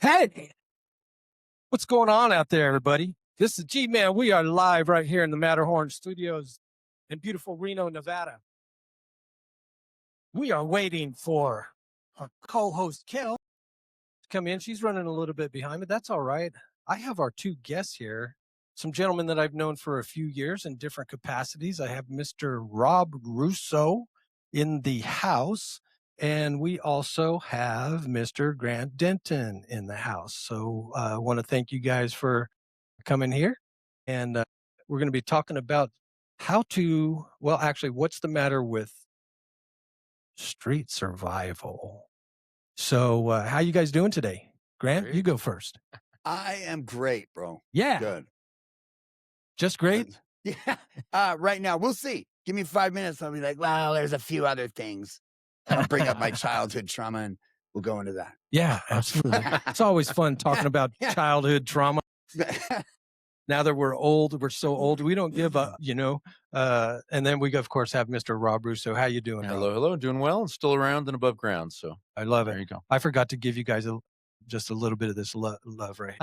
Hey, what's going on out there, everybody? This is G-Man. We are live right here in the Matterhorn Studios in beautiful Reno, Nevada. We are waiting for our co-host, Kel, to come in. She's running a little bit behind, but that's all right. I have our two guests here, some gentlemen that I've known for a few years in different capacities. I have Mr. Robb Russo in the house. And we also have Mr. Grant Denton in the house. So I want to thank you guys for coming here. And we're going to be talking about what's the matter with street survival. So how you guys doing today? Grant, Great. You go first. I am great, bro. Yeah. Good. Just great? Yeah. Right now, we'll see. Give me 5 minutes. I'll be like, well, there's a few other things. I'll bring up my childhood trauma and we'll go into that. Yeah, absolutely. It's always fun talking about childhood trauma. Now that we're old, we're so old, we don't give up, and then we, of course, have Mr. Robb Russo. How you doing, Hello, Rob? hello. Doing well and still around and above ground. So I love it. there you go. I forgot to give you guys just a little bit of this love, right?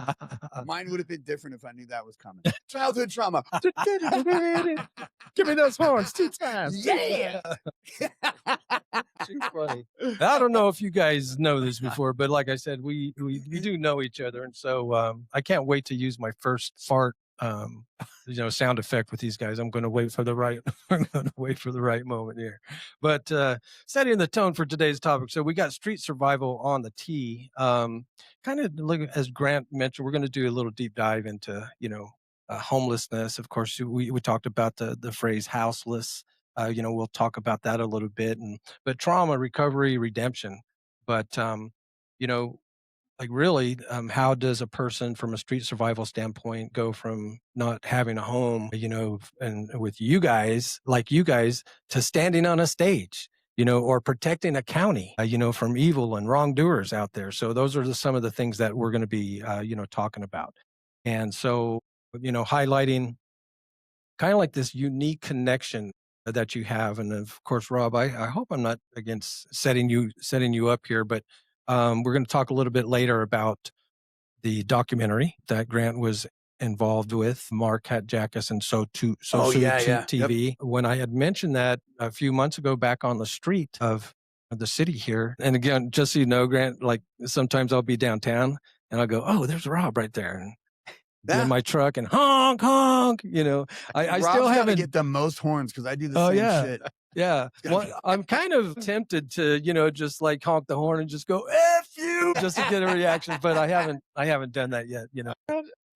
Mine would have been different if I knew that was coming. Childhood trauma. Give me those horns 2 times. Yeah. Too funny. I don't know if you guys know this before, but like I said, we do know each other, and so I can't wait to use my first fart sound effect with these guys. I'm going to wait for the right moment here. But setting the tone for today's topic. So we got street survival on the tee. Kind of as Grant mentioned, we're going to do a little deep dive into homelessness. Of course, we talked about the phrase houseless. We'll talk about that a little bit, but trauma, recovery, redemption. But really, how does a person from a street survival standpoint go from not having a home, and with you guys, to standing on a stage, or protecting a county, from evil and wrongdoers out there. So those are some of the things that we're going to be, talking about. And so, highlighting kind of like this unique connection that you have. And of course, Rob, I hope I'm not against setting you up here, but we're going to talk a little bit later about the documentary that Grant was involved with, Mark Hatjackas and TV. Yep. When I had mentioned that a few months ago back on the street of the city here, and again, just so you know, Grant, like sometimes I'll be downtown and I'll go, oh, there's Rob right there. And in my truck and honk, honk, I still haven't get the most horns because I do the same shit. Yeah. Well, I'm kind of tempted to, just like honk the horn and just go, F you, just to get a reaction. But I haven't done that yet,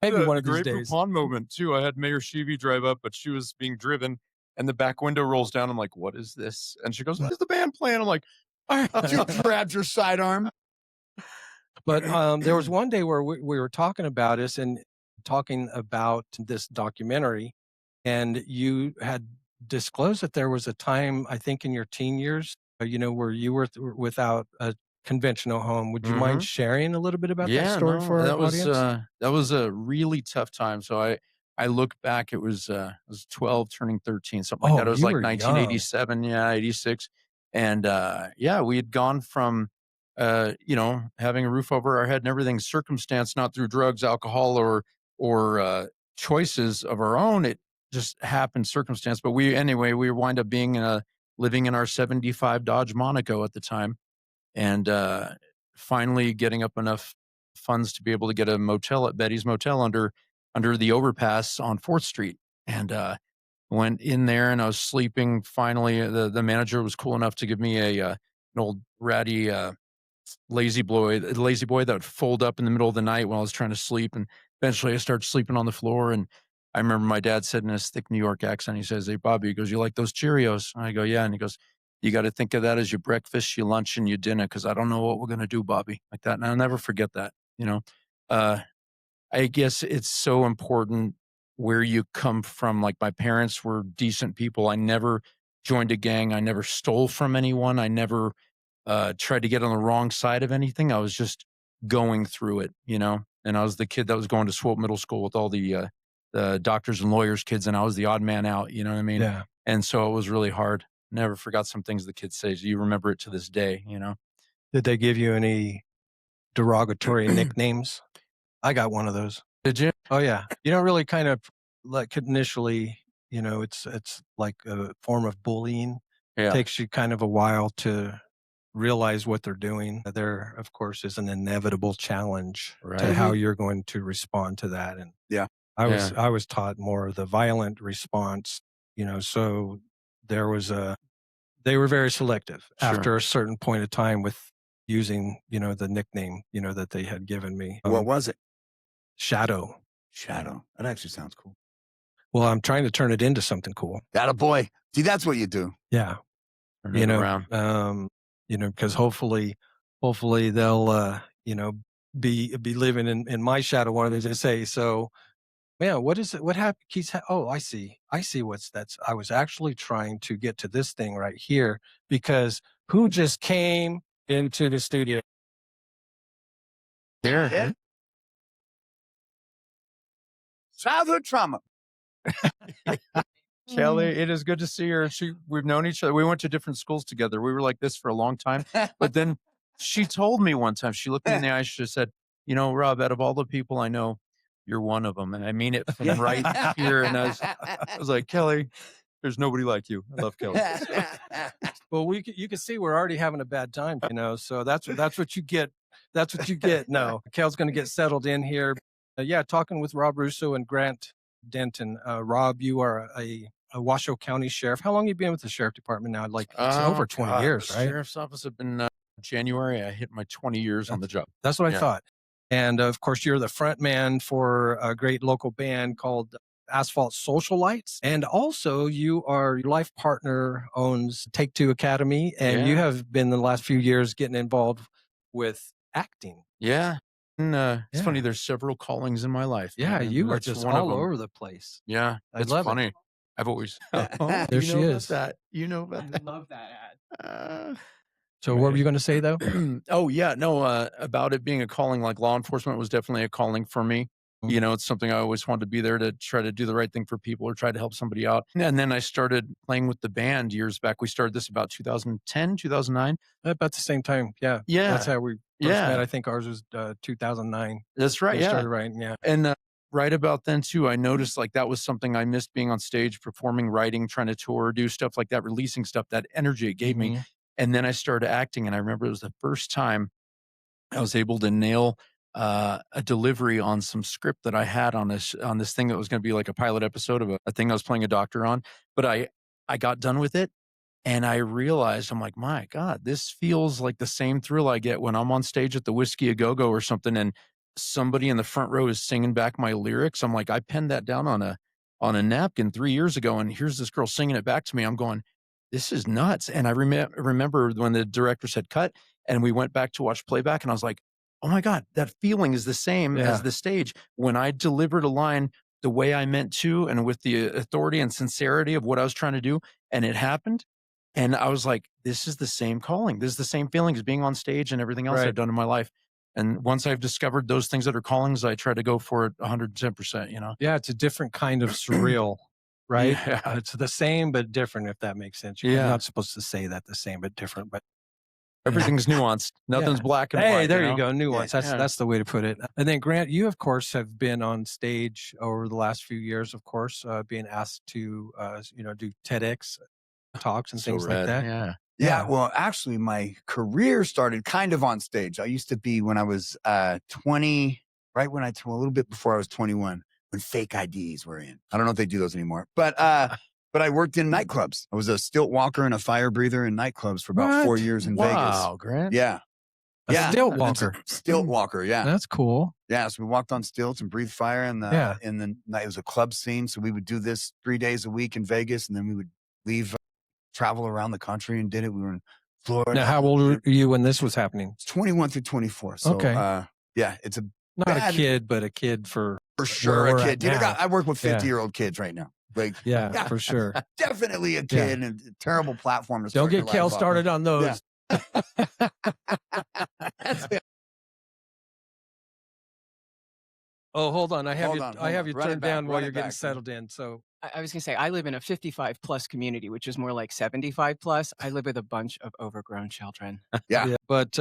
Maybe one of these days. Great Poupon moment too. I had Mayor Sheevy drive up, but she was being driven and the back window rolls down. I'm like, what is this? And she goes, what is the band playing? I'm like, you grabbed your sidearm. But there was one day where we were talking about this and talking about this documentary, and you had disclosed that there was a time, I think in your teen years, where you were without a conventional home. Would you mind sharing a little bit about that story for our audience? That was a really tough time. So I look back, it was 12 turning 13, something like that. It was like 1987, 86. And we had gone from having a roof over our head and everything, circumstance, not through drugs, alcohol, or choices of our own. It just happened, circumstance. But we wind up being living in our 75 Dodge Monaco at the time, and finally getting up enough funds to be able to get a motel at Betty's Motel under the overpass on 4th Street. And went in there and I was sleeping. Finally, the manager was cool enough to give me an old ratty lazy boy that would fold up in the middle of the night while I was trying to sleep. And eventually I started sleeping on the floor. And I remember my dad said in his thick New York accent, he says, hey, Bobby, he goes, you like those Cheerios? And I go, yeah. And he goes, you got to think of that as your breakfast, your lunch, and your dinner, because I don't know what we're going to do, Bobby, like that. And I'll never forget that. I guess it's so important where you come from. Like my parents were decent people. I never joined a gang. I never stole from anyone. I never tried to get on the wrong side of anything. I was just going through it, and I was the kid that was going to Swope Middle School with all the doctors and lawyers kids, and I was the odd man out, you know what I mean? Yeah. And so it was really hard. Never forgot some things the kids say. So you remember it to this day, Did they give you any derogatory nicknames. I got one of those. Did you? Oh yeah. You don't really kind of like initially, you know, it's like a form of bullying. Yeah. It takes you kind of a while to realize what they're doing. There, of course, is an inevitable challenge to how you're going to respond to that. And I was taught more of the violent response, you know, so they were very selective after a certain point of time with using, you know, the nickname, you know, that they had given me. What was it? Shadow. Shadow. That actually sounds cool. Well, I'm trying to turn it into something cool. That a boy. See, that's what you do. Yeah. You know, because hopefully they'll, you know, be living in my shadow one of these, they say. So, yeah, what is it? What happened? Oh, I see. I was actually trying to get to this thing right here because who just came into the studio? Here. Yeah. Childhood trauma. Kelly, it is good to see her. We've known each other. We went to different schools together. We were like this for a long time. But then she told me one time, she looked me in the eyes, she said, you know, Rob, out of all the people I know, you're one of them. And I mean it from right here. And I was like, Kelly, there's nobody like you. I love Kelly. Well, you can see we're already having a bad time, you know, so that's what you get. That's what you get. No, Kel's going to get settled in here. Talking with Robb Russo and Grant Denton. Robb, you are a Washoe County Sheriff. How long have you been with the Sheriff Department now? Like it's over 20 years, right? Sheriff's Office have been January. I hit my 20 years on the job. That's what I thought. And of course, you're the front man for a great local band called Asphalt Socialites. And also your life partner owns Take Two Academy. And you have been in the last few years getting involved with acting. Yeah. And it's funny, there's several callings in my life. Yeah, you are just all over the place. Yeah, it's funny. It. I've always there she is. That. You know about that. I love that ad. So what were you going to say though? About it being a calling, like law enforcement was definitely a calling for me. You know, it's something I always wanted to be there to try to do the right thing for people or try to help somebody out. And then I started playing with the band years back. We started this about 2010, 2009. About the same time. Yeah. Yeah. That's how we first met. I think ours was 2009. That's right. We started writing, yeah. And right about then too, I noticed like that was something I missed, being on stage, performing, writing, trying to tour, do stuff like that, releasing stuff, that energy it gave me. And then I started acting. And I remember it was the first time I was able to nail a delivery on some script that I had on this thing that was going to be like a pilot episode of a thing I was playing a doctor on. But I got done with it and I realized, I'm like, my God, this feels like the same thrill I get when I'm on stage at the Whiskey A Go-Go or something and somebody in the front row is singing back my lyrics. I'm like, I penned that down on a napkin 3 years ago and here's this girl singing it back to me. I'm going, this is nuts. And I remember when the director said cut and we went back to watch playback and I was like, oh my God, that feeling is the same as the stage. When I delivered a line the way I meant to and with the authority and sincerity of what I was trying to do, and it happened. And I was like, this is the same calling. This is the same feeling as being on stage and everything else I've done in my life. And once I've discovered those things that are callings, I try to go for it 110%, you know? Yeah, it's a different kind of surreal, right? Yeah. It's the same, but different, if that makes sense. You're not supposed to say that the same, but different, but everything's nuanced. Nothing's black and white. Hey, there you go. Nuance. That's the way to put it. And then Grant, you of course have been on stage over the last few years, of course, being asked to, do TEDx talks and things like that. Yeah. Well, actually my career started kind of on stage. I used to be when I was 20, a little bit before I was 21, when fake IDs were in. I don't know if they do those anymore, but I worked in nightclubs. I was a stilt walker and a fire breather in nightclubs for about 4 years in Vegas. Wow, Grant. Yeah. Stilt walker. Stilt walker, yeah. That's cool. Yeah, so we walked on stilts and breathed fire in the night. It was a club scene, so we would do this 3 days a week in Vegas, and then we would leave, travel around the country and did it. We were in Florida. Now, how old were you when this was happening? It's 21 through 24. So, it's a not a kid, but a kid for sure a kid. Dude, I work with 50-year-old kids right now. Like, for sure. Definitely a kid and a terrible platform to Don't get Kel started on those. Oh, hold on. I have you turned down while you're getting settled in. So I was going to say, I live in a 55 plus community, which is more like 75 plus. I live with a bunch of overgrown children. But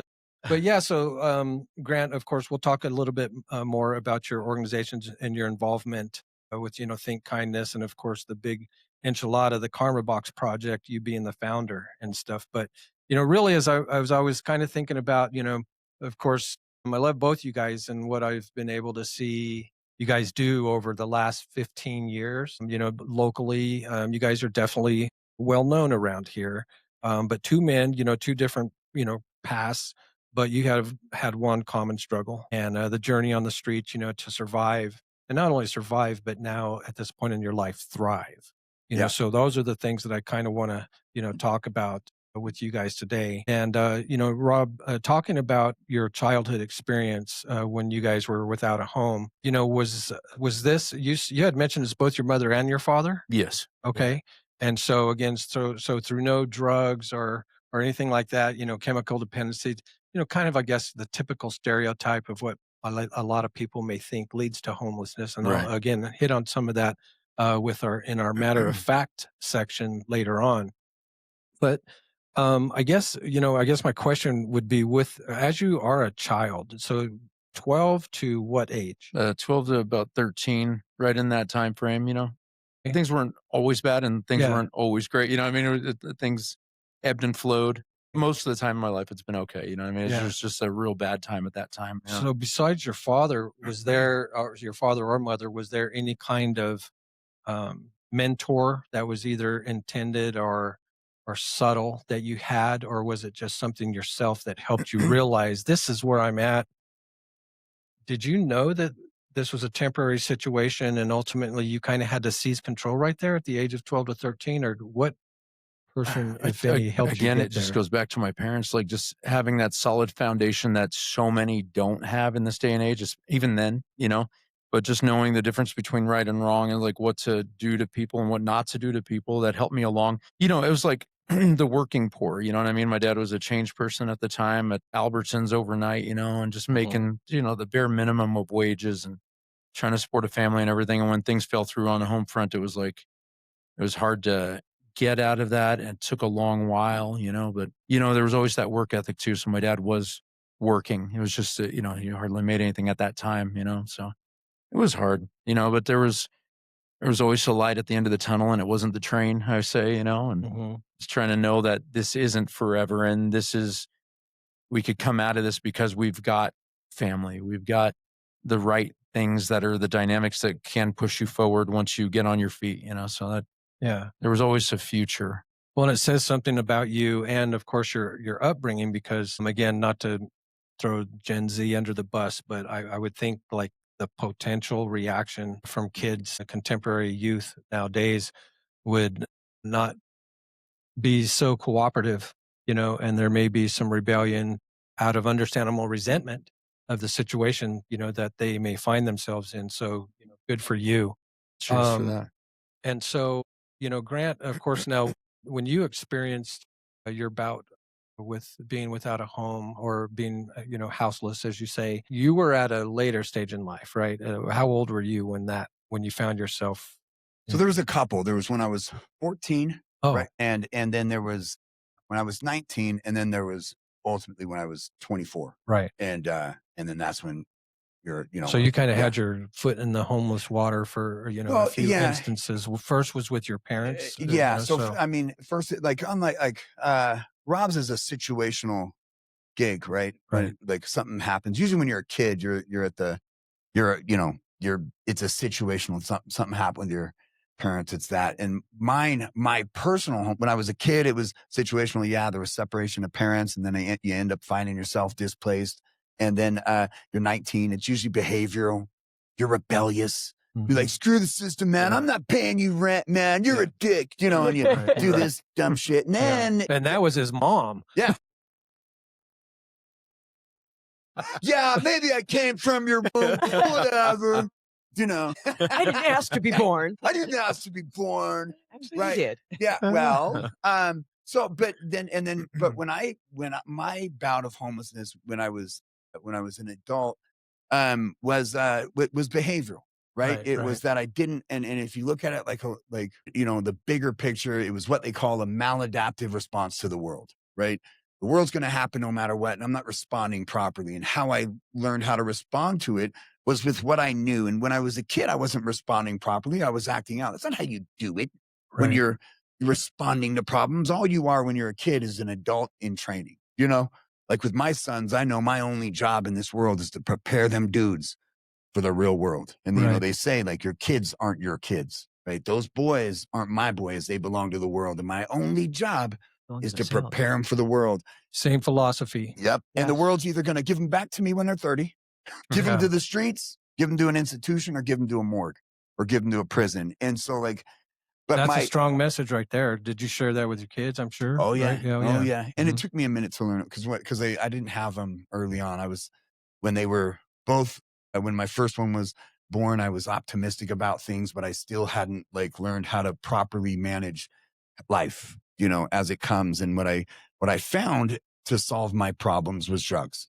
But yeah, so Grant, of course, we'll talk a little bit more about your organizations and your involvement with, Think Kindness, and of course the big enchilada, the Karma Box project, you being the founder and stuff. But really, as I was always kind of thinking about, of course, I love both you guys and what I've been able to see you guys do over the last 15 years. Locally, you guys are definitely well known around here. But two men, two different, paths, but you have had one common struggle, and the journey on the streets, to survive, and not only survive, but now at this point in your life, thrive. Yeah. So those are the things that I kind of want to, talk about with you guys today. And, Robb, talking about your childhood experience when you guys were without a home, was this, you had mentioned it's both your mother and your father? Yes. Okay. Yeah. And so again, so through no drugs or anything like that, chemical dependency, kind of, I guess, the typical stereotype of what a lot of people may think leads to homelessness. And Right. I'll again hit on some of that in our matter of fact section later on. But I guess my question would be, as you are a child, so 12 to what age? 12 to about 13, right in that time frame. Things weren't always bad and things Yeah. weren't always great. Things ebbed and flowed. Most of the time in my life, it's been okay. It's just a real bad time at that time. So besides your father, was there, or your father or mother, was there any kind of mentor that was either intended or subtle that you had, or was it just something yourself that helped you realize this is where I'm at? Did you know that this was a temporary situation and ultimately you kind of had to seize control right there at the age of 12 to 13, or what person, if any, helped you Again, get it just there? goes back to my parents, like just having that solid foundation that so many don't have in this day and age, even then, but just knowing the difference between right and wrong and like what to do to people and what not to do to people, that helped me along. It was like the working poor, you know what I mean? My dad was a change person at the time at Albertsons overnight, and just making, the bare minimum of wages and trying to support a family and everything. And when things fell through on the home front, it was hard to get out of that, and it took a long while, but there was always that work ethic too. So my dad was working. It was just, he hardly made anything at that time, so it was hard, but there was always a light at the end of the tunnel, and it wasn't the train, I say, and just trying to know that this isn't forever. And we could come out of this because we've got family. We've got the right things that are the dynamics that can push you forward once you get on your feet, so that, Yeah. there was always a future. Well, and it says something about you and, of course, your upbringing, because, again, not to throw Gen Z under the bus, but I would think like the potential reaction from kids, contemporary youth nowadays, would not be so cooperative, and there may be some rebellion out of understandable resentment of the situation, that they may find themselves in. So, good for you. Cheers for that. And so, Grant, of course, now when you experienced your bout with being without a home or being, houseless, as you say, you were at a later stage in life, right? How old were you when you found yourself? So there was a couple. There was when I was 14, Oh, right? And then there was when I was 19, and then there was ultimately when I was 24. right. And then that's when you're, So you kind of had your foot in the homeless water for, a Well, few yeah. instances. Well, first was with your parents. Yeah. So I mean, first, like unlike Robb's is a situational gig, right? Right. Like something happens. Usually when you're a kid, you're at the it's a situational something happened with your parents. It's that. And my personal home, when I was a kid, it was situational. Yeah, there was separation of parents, and then you end up finding yourself displaced. And then you're 19. It's usually behavioral. You're rebellious. You're like, screw the system, man. I'm not paying you rent, man. You're a dick, and you do this dumb shit. And then, and that was his mom. Yeah. Yeah, maybe I came from your womb, whatever. I didn't ask to be born. I didn't ask to be born. Actually, Right. you did. Yeah. Well, but when my bout of homelessness when I was an adult, was behavioral. Right. It was that I didn't. And if you look at it like the bigger picture, it was what they call a maladaptive response to the world. Right. The world's going to happen no matter what. And I'm not responding properly. And how I learned how to respond to it was with what I knew. And when I was a kid, I wasn't responding properly. I was acting out. That's not how you do it. When you're responding to problems, all you are when you're a kid is an adult in training. Like with my sons, I know my only job in this world is to prepare them dudes for the real world. And, they say like your kids aren't your kids, right? Those boys aren't my boys. They belong to the world. And my only job is to prepare them for the world. Same philosophy. Yep. Yes. And the world's either going to give them back to me when they're 30, give them to the streets, give them to an institution, or give them to a morgue, or give them to a prison. And so like, but that's a strong message right there. Did you share that with your kids? I'm sure. Oh yeah. Right? Oh yeah. And it took me a minute to learn it because I didn't have them early on. When they were both, when my first one was born, I was optimistic about things, but I still hadn't like learned how to properly manage life, as it comes. And what I found to solve my problems was drugs.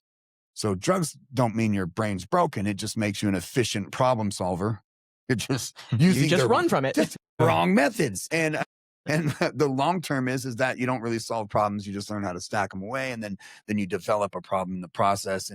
So drugs don't mean your brain's broken. It just makes you an efficient problem solver. It just you just run from it. Wrong methods. And the long term is that you don't really solve problems. You just learn how to stack them away, and then you develop a problem in the process.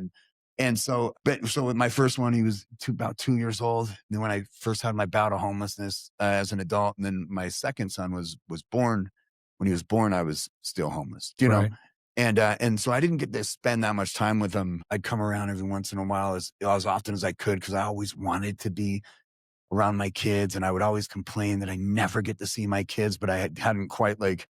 And so with my first one, he was about 2 years old. And then when I first had my bout of homelessness as an adult, and then my second son was born. When he was born, I was still homeless. Know. And so I didn't get to spend that much time with him. I'd come around every once in a while as often as I could, because I always wanted to be around my kids. And I would always complain that I never get to see my kids, but I hadn't quite like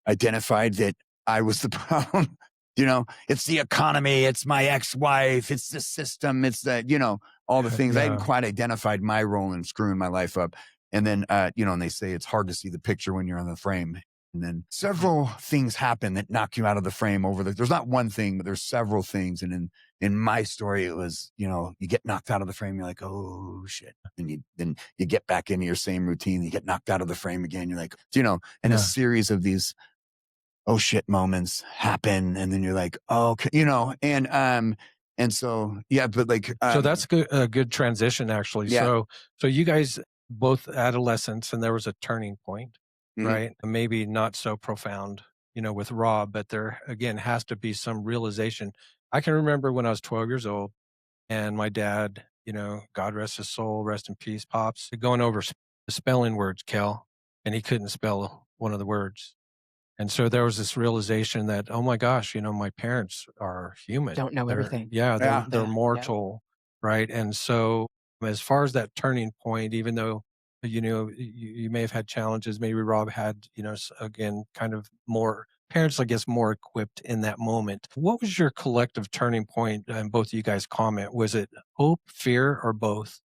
identified that I was the problem. It's the economy, it's my ex-wife, it's the system, it's the, all the things. I hadn't quite identified my role in screwing my life up. And then, and they say it's hard to see the picture when you're on the frame. And then several things happen that knock you out of the frame there's not one thing, but there's several things. And in my story, it was, you get knocked out of the frame. You're like, oh shit. And then you get back into your same routine. You get knocked out of the frame again. You're like, and a series of these, oh shit moments happen. And then you're like, oh, okay, and so, yeah, but like, so that's a good transition actually. Yeah. So you guys both adolescents, and there was a turning point. Right. Maybe not so profound, with Robb, but there again has to be some realization. I can remember when I was 12 years old and my dad, God rest his soul, rest in peace, Pops, going over the spelling words, Kel, and he couldn't spell one of the words. And so there was this realization that, oh my gosh, my parents are human. Don't know everything. Yeah. They're mortal. Yeah. Right. And so as far as that turning point, even though you may have had challenges. Maybe Robb had, again, kind of more parents, I guess, more equipped in that moment. What was your collective turning point? And both of you guys comment. Was it hope, fear, or both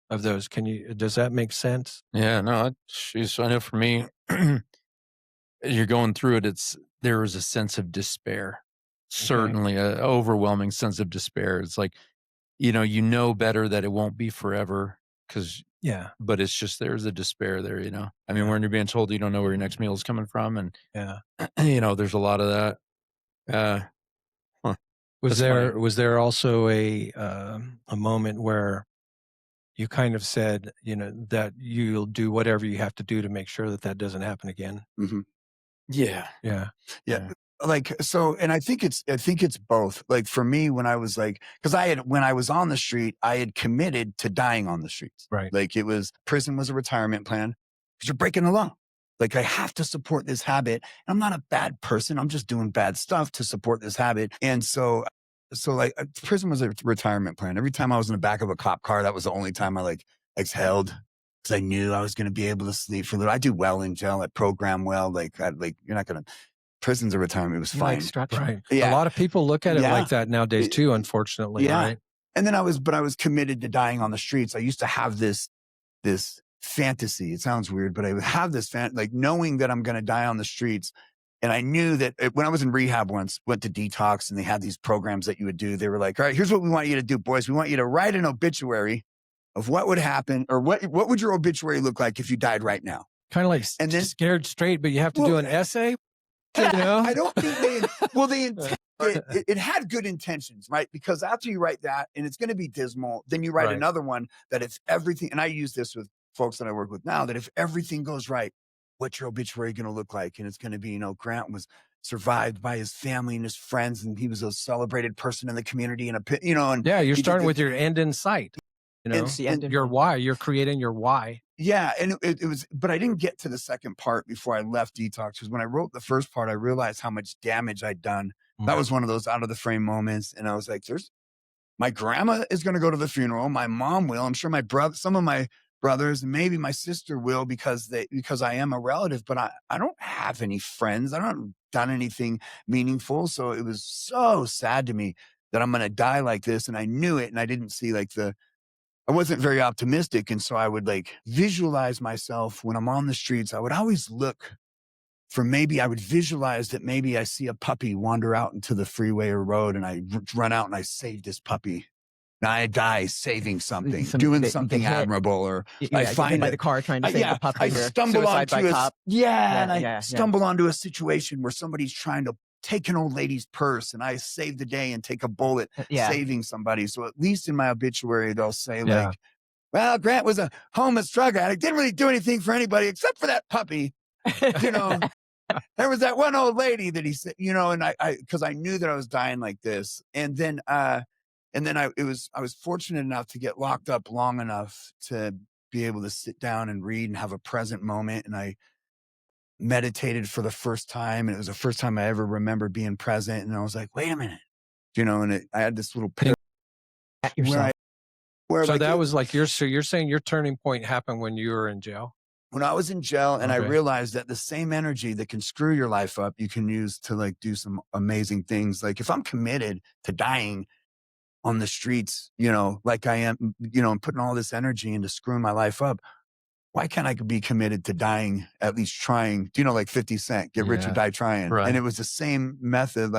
of those? Does that make sense? Yeah, no, I know for me, you're going through it. There was a sense of despair, certainly an overwhelming sense of despair. It's like, better that it won't be forever but it's just, there's a despair there, I mean, when you're being told you don't know where your next meal is coming from, and there's a lot of that. Was there also a moment where you kind of said, that you'll do whatever you have to do to make sure that doesn't happen again? Mm-hmm. Yeah. Like, so, and I think it's both. Like for me, when I was like, when I was on the street, I had committed to dying on the streets. Right. Like prison was a retirement plan, because you're breaking the law. Like I have to support this habit. I'm not a bad person. I'm just doing bad stuff to support this habit. And so like prison was a retirement plan. Every time I was in the back of a cop car, that was the only time I like exhaled, because I knew I was going to be able to sleep for a little. I do well in jail. I program well. Like you're not going to. Prison's a retirement. It was fine. Structure. Right. Yeah. A lot of people look at it like that nowadays too, unfortunately. Yeah. Right. And then I was committed to dying on the streets. I used to have this fantasy. It sounds weird, but I would have this like knowing that I'm going to die on the streets. And I knew that when I was in rehab once, went to detox, and they had these programs that you would do. They were like, all right, here's what we want you to do, boys. We want you to write an obituary of what would happen, or what would your obituary look like if you died right now? Kind of like Scared Straight, but you have to do an essay. I don't think it had good intentions, right? Because after you write that, and it's going to be dismal, then you write another one that if everything, and I use this with folks that I work with now, that if everything goes right, what's your obituary going to look like? And it's going to be, Grant was survived by his family and his friends, and he was a celebrated person in the community. And and yeah, you're starting with your end in sight. Your why. You're creating your why. Yeah, and it was, but I didn't get to the second part before I left detox, because when I wrote the first part, I realized how much damage I'd done. That was one of those out of the frame moments, and I was like, my grandma is going to go to the funeral. My mom will. I'm sure some of my brothers, and maybe my sister will, because I am a relative, but I don't have any friends. I don't done anything meaningful. So it was so sad to me that I'm going to die like this. And I knew it. And I didn't see I wasn't very optimistic. And so I would visualize myself when I'm on the streets. I would always look for I would visualize that maybe I see a puppy wander out into the freeway or road, and I run out and I save this puppy. And I die saving something, doing something admirable, or I find by the car trying to save the puppy. I stumble onto I stumble onto a situation where somebody's trying to take an old lady's purse, and I save the day and take a bullet saving somebody. So at least in my obituary, they'll say well, Grant was a homeless drug addict, didn't really do anything for anybody except for that puppy. There was that one old lady that he said, and because I knew that I was dying like this. And then I was fortunate enough to get locked up long enough to be able to sit down and read and have a present moment. And I meditated for the first time. And it was the first time I ever remember being present. And I was like, wait a minute, and I had this little picture at yourself. So that was so you're saying your turning point happened when you were in jail? When I was in jail, and I realized that the same energy that can screw your life up, you can use to do some amazing things. Like if I'm committed to dying on the streets, like I am, and putting all this energy into screwing my life up, why can't I be committed to dying, at least trying, like 50 Cent, get rich or die trying. Right. And it was the same method,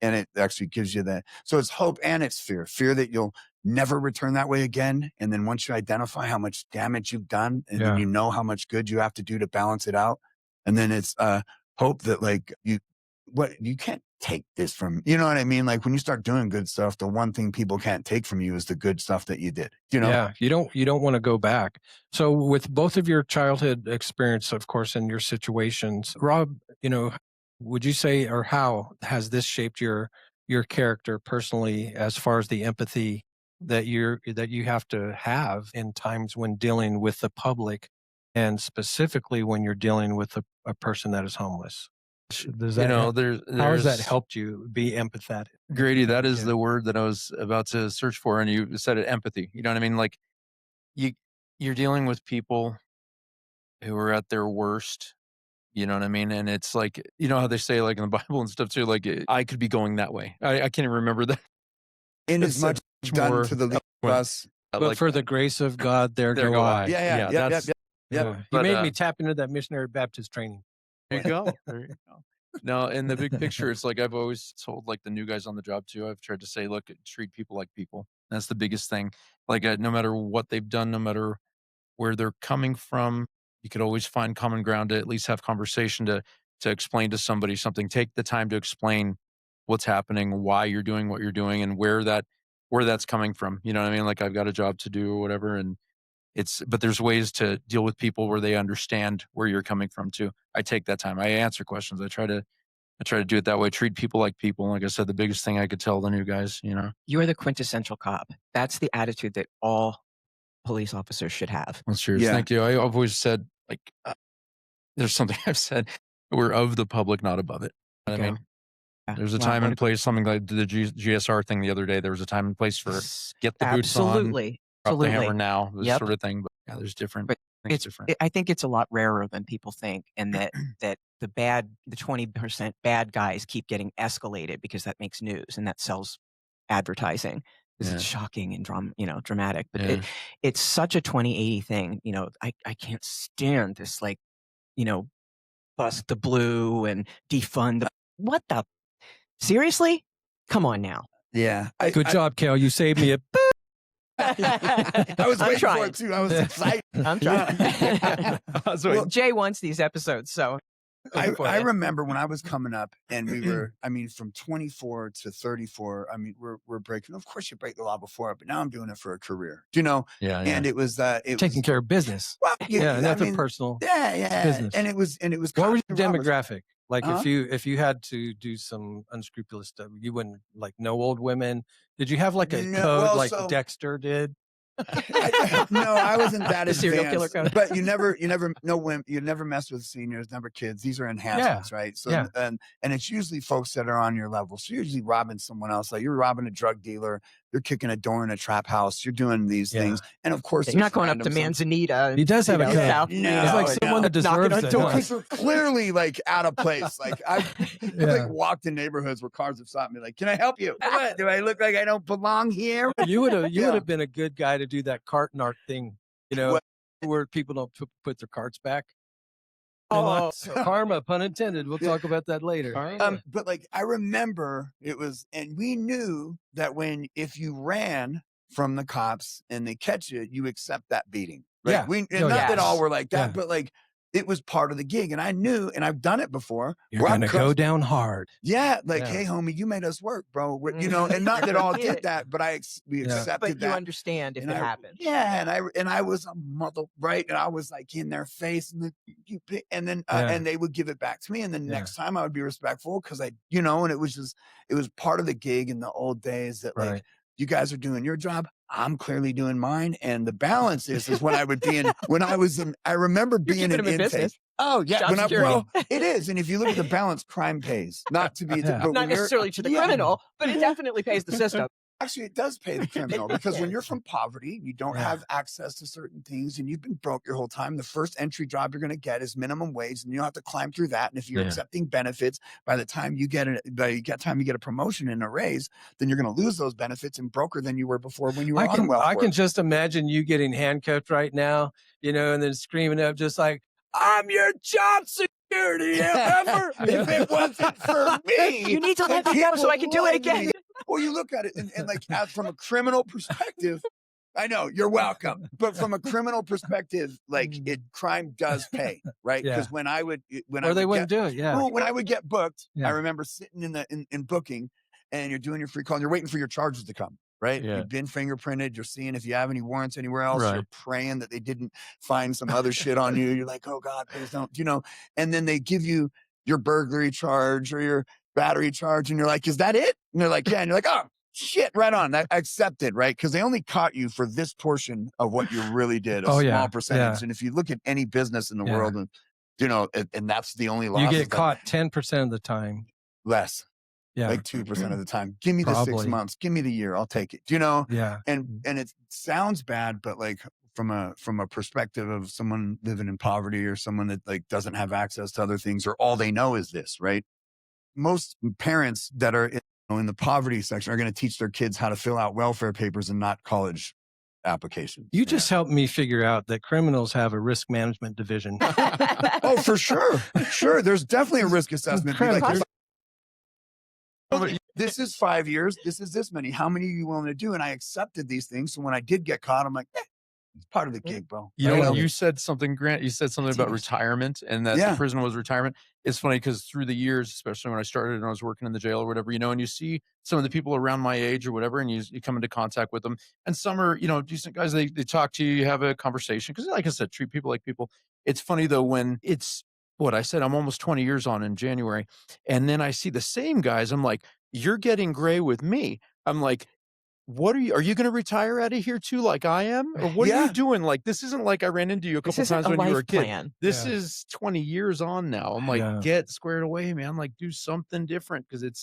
and it actually gives you that. So it's hope and it's fear that you'll never return that way again. And then once you identify how much damage you've done, and then you know how much good you have to do to balance it out. And then it's hope that you can't take this from, you know what I mean? Like when you start doing good stuff, the one thing people can't take from you is the good stuff that you did, Yeah, you don't want to go back. So with both of your childhood experience, of course, in your situations, Rob, would you say, or how has this shaped your character personally, as far as the empathy that you have to have in times when dealing with the public, and specifically when you're dealing with a person that is homeless? Does that how has that helped you be empathetic? Grady, that is the word that I was about to search for, and you said it, empathy. You know what I mean? Like you're dealing with people who are at their worst. You know what I mean? And it's like, how they say in the Bible and stuff too, I could be going that way. I can't even remember that. In as much done to the least of us. But for the grace of God, there go I. Yeah. You made me tap into that missionary Baptist training. There you go. No, in the big picture, it's I've always told the new guys on the job too, I've tried to say, look, treat people like people. That's the biggest thing. No matter what they've done, no matter where they're coming from, you could always find common ground to at least have conversation to explain to somebody something. Take the time to explain what's happening, why you're doing what you're doing, and where that's coming from. You know what I mean? I've got a job to do or whatever, and but there's ways to deal with people where they understand where you're coming from too. I take that time. I answer questions. I try to do it that way. Treat people like people. Like I said, the biggest thing I could tell the new guys, You are the quintessential cop. That's the attitude that all police officers should have. Well, cheers. Yeah. Thank you. I've always said, there's something I've said, we're of the public, not above it. You know what I mean? There's a time and place, something like the GSR thing the other day. There was a time and place for get the boots on, drop the hammer now, this sort of thing. But there's different. But I think it's a lot rarer than people think, and that the 20% bad guys keep getting escalated because that makes news and that sells advertising. Because it's shocking and dramatic. But it's such a 2080 thing. I can't stand this bust the blue and defund what the. Seriously? Come on now. Yeah. Good job, Kel. You saved me a. I was waiting for it too. I was excited. I'm trying. Well, Jay wants these episodes, so. I remember when I was coming up, and we were, from 24 to 34, we're breaking. Of course, you break the law before, but now I'm doing it for a career. Yeah. And it was taking care of business. Well, nothing personal. Yeah. Business. And it was. What was your demographic? Like if you had to do some unscrupulous stuff, you wouldn't like no old women. Did you have like a code like Dexter did? No, I wasn't that The serial killer advanced. code. But you never mess with seniors, never kids. These are enhancements, right? So and it's usually folks that are on your level. So you're usually robbing someone else. Like you're robbing a drug dealer, you're kicking a door in a trap house, you're doing these things. And of course, you're not going up to Manzanita. He does have a code. It's like someone that deserves it. Because they're clearly like out of place. Like I've like walked in neighborhoods where cars have stopped me. Like, can I help you? What? Do I look like I don't belong here? You would have been a good guy to do that cart narc thing, where people don't put their carts back. Karma, pun intended. We'll talk about that later. But like I remember it was, and we knew that if you ran from the cops and they catch you, you accept that beating. Like not that all were like that, but like it was part of the gig. And I knew, and I've done it before. You're going to go down hard. Yeah. Like, hey, homie, you made us work, bro. And not that all did that, but we accepted but that. You understand if it happened. Yeah. And I was a mother, right? And I was like in their face and then they would give it back to me. And then next time I would be respectful because and it was part of the gig in the old days that like, you guys are doing your job. I'm clearly doing mine. And the balance is when I would be I remember being in intake. Oh yeah. It is. And if you look at the balance, crime pays. Not to be, not necessarily to the criminal, but it definitely pays the system. Actually, it does pay the criminal because when you're from poverty, you don't have access to certain things and you've been broke your whole time. The first entry job you're going to get is minimum wage and you have to climb through that. And if you're accepting benefits, by the time you get a promotion and a raise, then you're going to lose those benefits and broker than you were before when you were on welfare. I can just imagine you getting handcuffed right now, and then screaming up just like, I'm your job security ever. If it wasn't for me, you need to let me go so I can do it again. Well, you look at it and like from a criminal perspective, I know you're welcome, but from a criminal perspective, like crime does pay, right? Because when I would do it, when I would get booked, I remember sitting in booking, and you're doing your free call, and you're waiting for your charges to come. Right. You've been fingerprinted. You're seeing if you have any warrants anywhere else. You're praying that they didn't find some other shit on you. You're like, oh God, please don't, and then they give you your burglary charge or your battery charge. And you're like, is that it? And they're like, yeah. And you're like, oh shit, right on. I accepted. Right. Cause they only caught you for this portion of what you really did. A small percentage. And if you look at any business in the world and, and that's the only loss. You get caught 10% of the time. Less. Yeah. Like 2% of the time. Give me the 6 months. Give me the year. I'll take it. Yeah. And it sounds bad, but like from a perspective of someone living in poverty or someone that like doesn't have access to other things or all they know is this, right? Most parents that are in the poverty section are going to teach their kids how to fill out welfare papers and not college applications. You just helped me figure out that criminals have a risk management division. Oh, for sure. Sure. There's definitely a risk assessment. This is 5 years. This is this many. How many are you willing to do? And I accepted these things. So when I did get caught, I'm like, it's part of the gig, bro. You said something, Grant. You said something about retirement and that the prison was retirement. It's funny because through the years, especially when I started and I was working in the jail or whatever, and you see some of the people around my age or whatever, and you come into contact with them. And some are, decent guys. They talk to you, you have a conversation. Because like I said, treat people like people. It's funny though, when it's what I said, I'm almost 20 years on in January. And then I see the same guys. I'm like, you're getting gray with me. I'm like, are you going to retire out of here too, like I am? Or what are you doing? Like, this isn't like I ran into you a couple times when you were a kid. Plan. This is 20 years on now. I'm like, get squared away, man. Like, do something different because it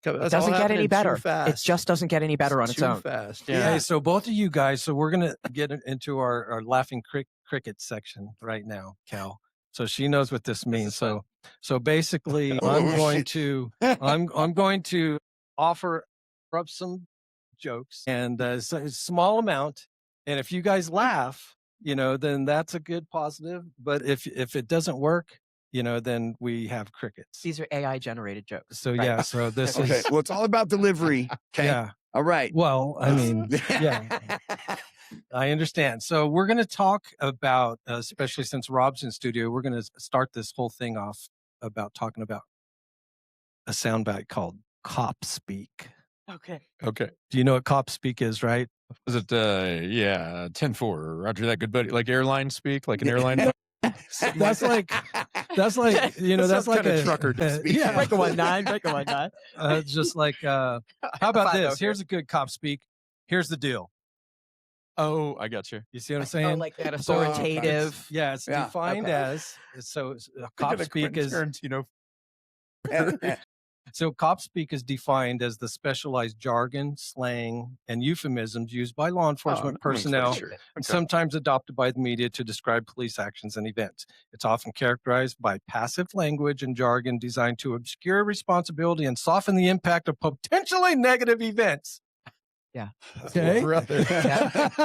doesn't get any better. It just doesn't get any better on its own. Too fast. Yeah. Hey, so both of you guys, so we're going to get into our laughing cricket section right now, Kel. So she knows what this means. So basically, I'm going to offer up some jokes and a small amount. And if you guys laugh, then that's a good positive. But if it doesn't work, then we have crickets. These are AI generated jokes. So right? So this is okay. Well, it's all about delivery. Okay. Yeah. All right. Well, I mean, yeah. I understand. So we're going to talk about, especially since Robb's in studio, we're going to start this whole thing off about talking about a soundbite called cop speak. Okay. Do you know what cop speak is, right? Is it, 10-4, Roger that, good buddy, like airline speak, like an airline? That's like that's like a a trucker. yeah. Break a 1-9, break a 1-9. Just like how about this? Here's a good cop speak. Here's the deal. Oh, I got you. You see what I'm saying? Oh, like that authoritative. Yeah, it's defined as cop speak is Tarantino. so cop speak is defined as the specialized jargon, slang, and euphemisms used by law enforcement personnel, and sometimes adopted by the media to describe police actions and events. It's often characterized by passive language and jargon designed to obscure responsibility and soften the impact of potentially negative events. Yeah. Okay. Brother.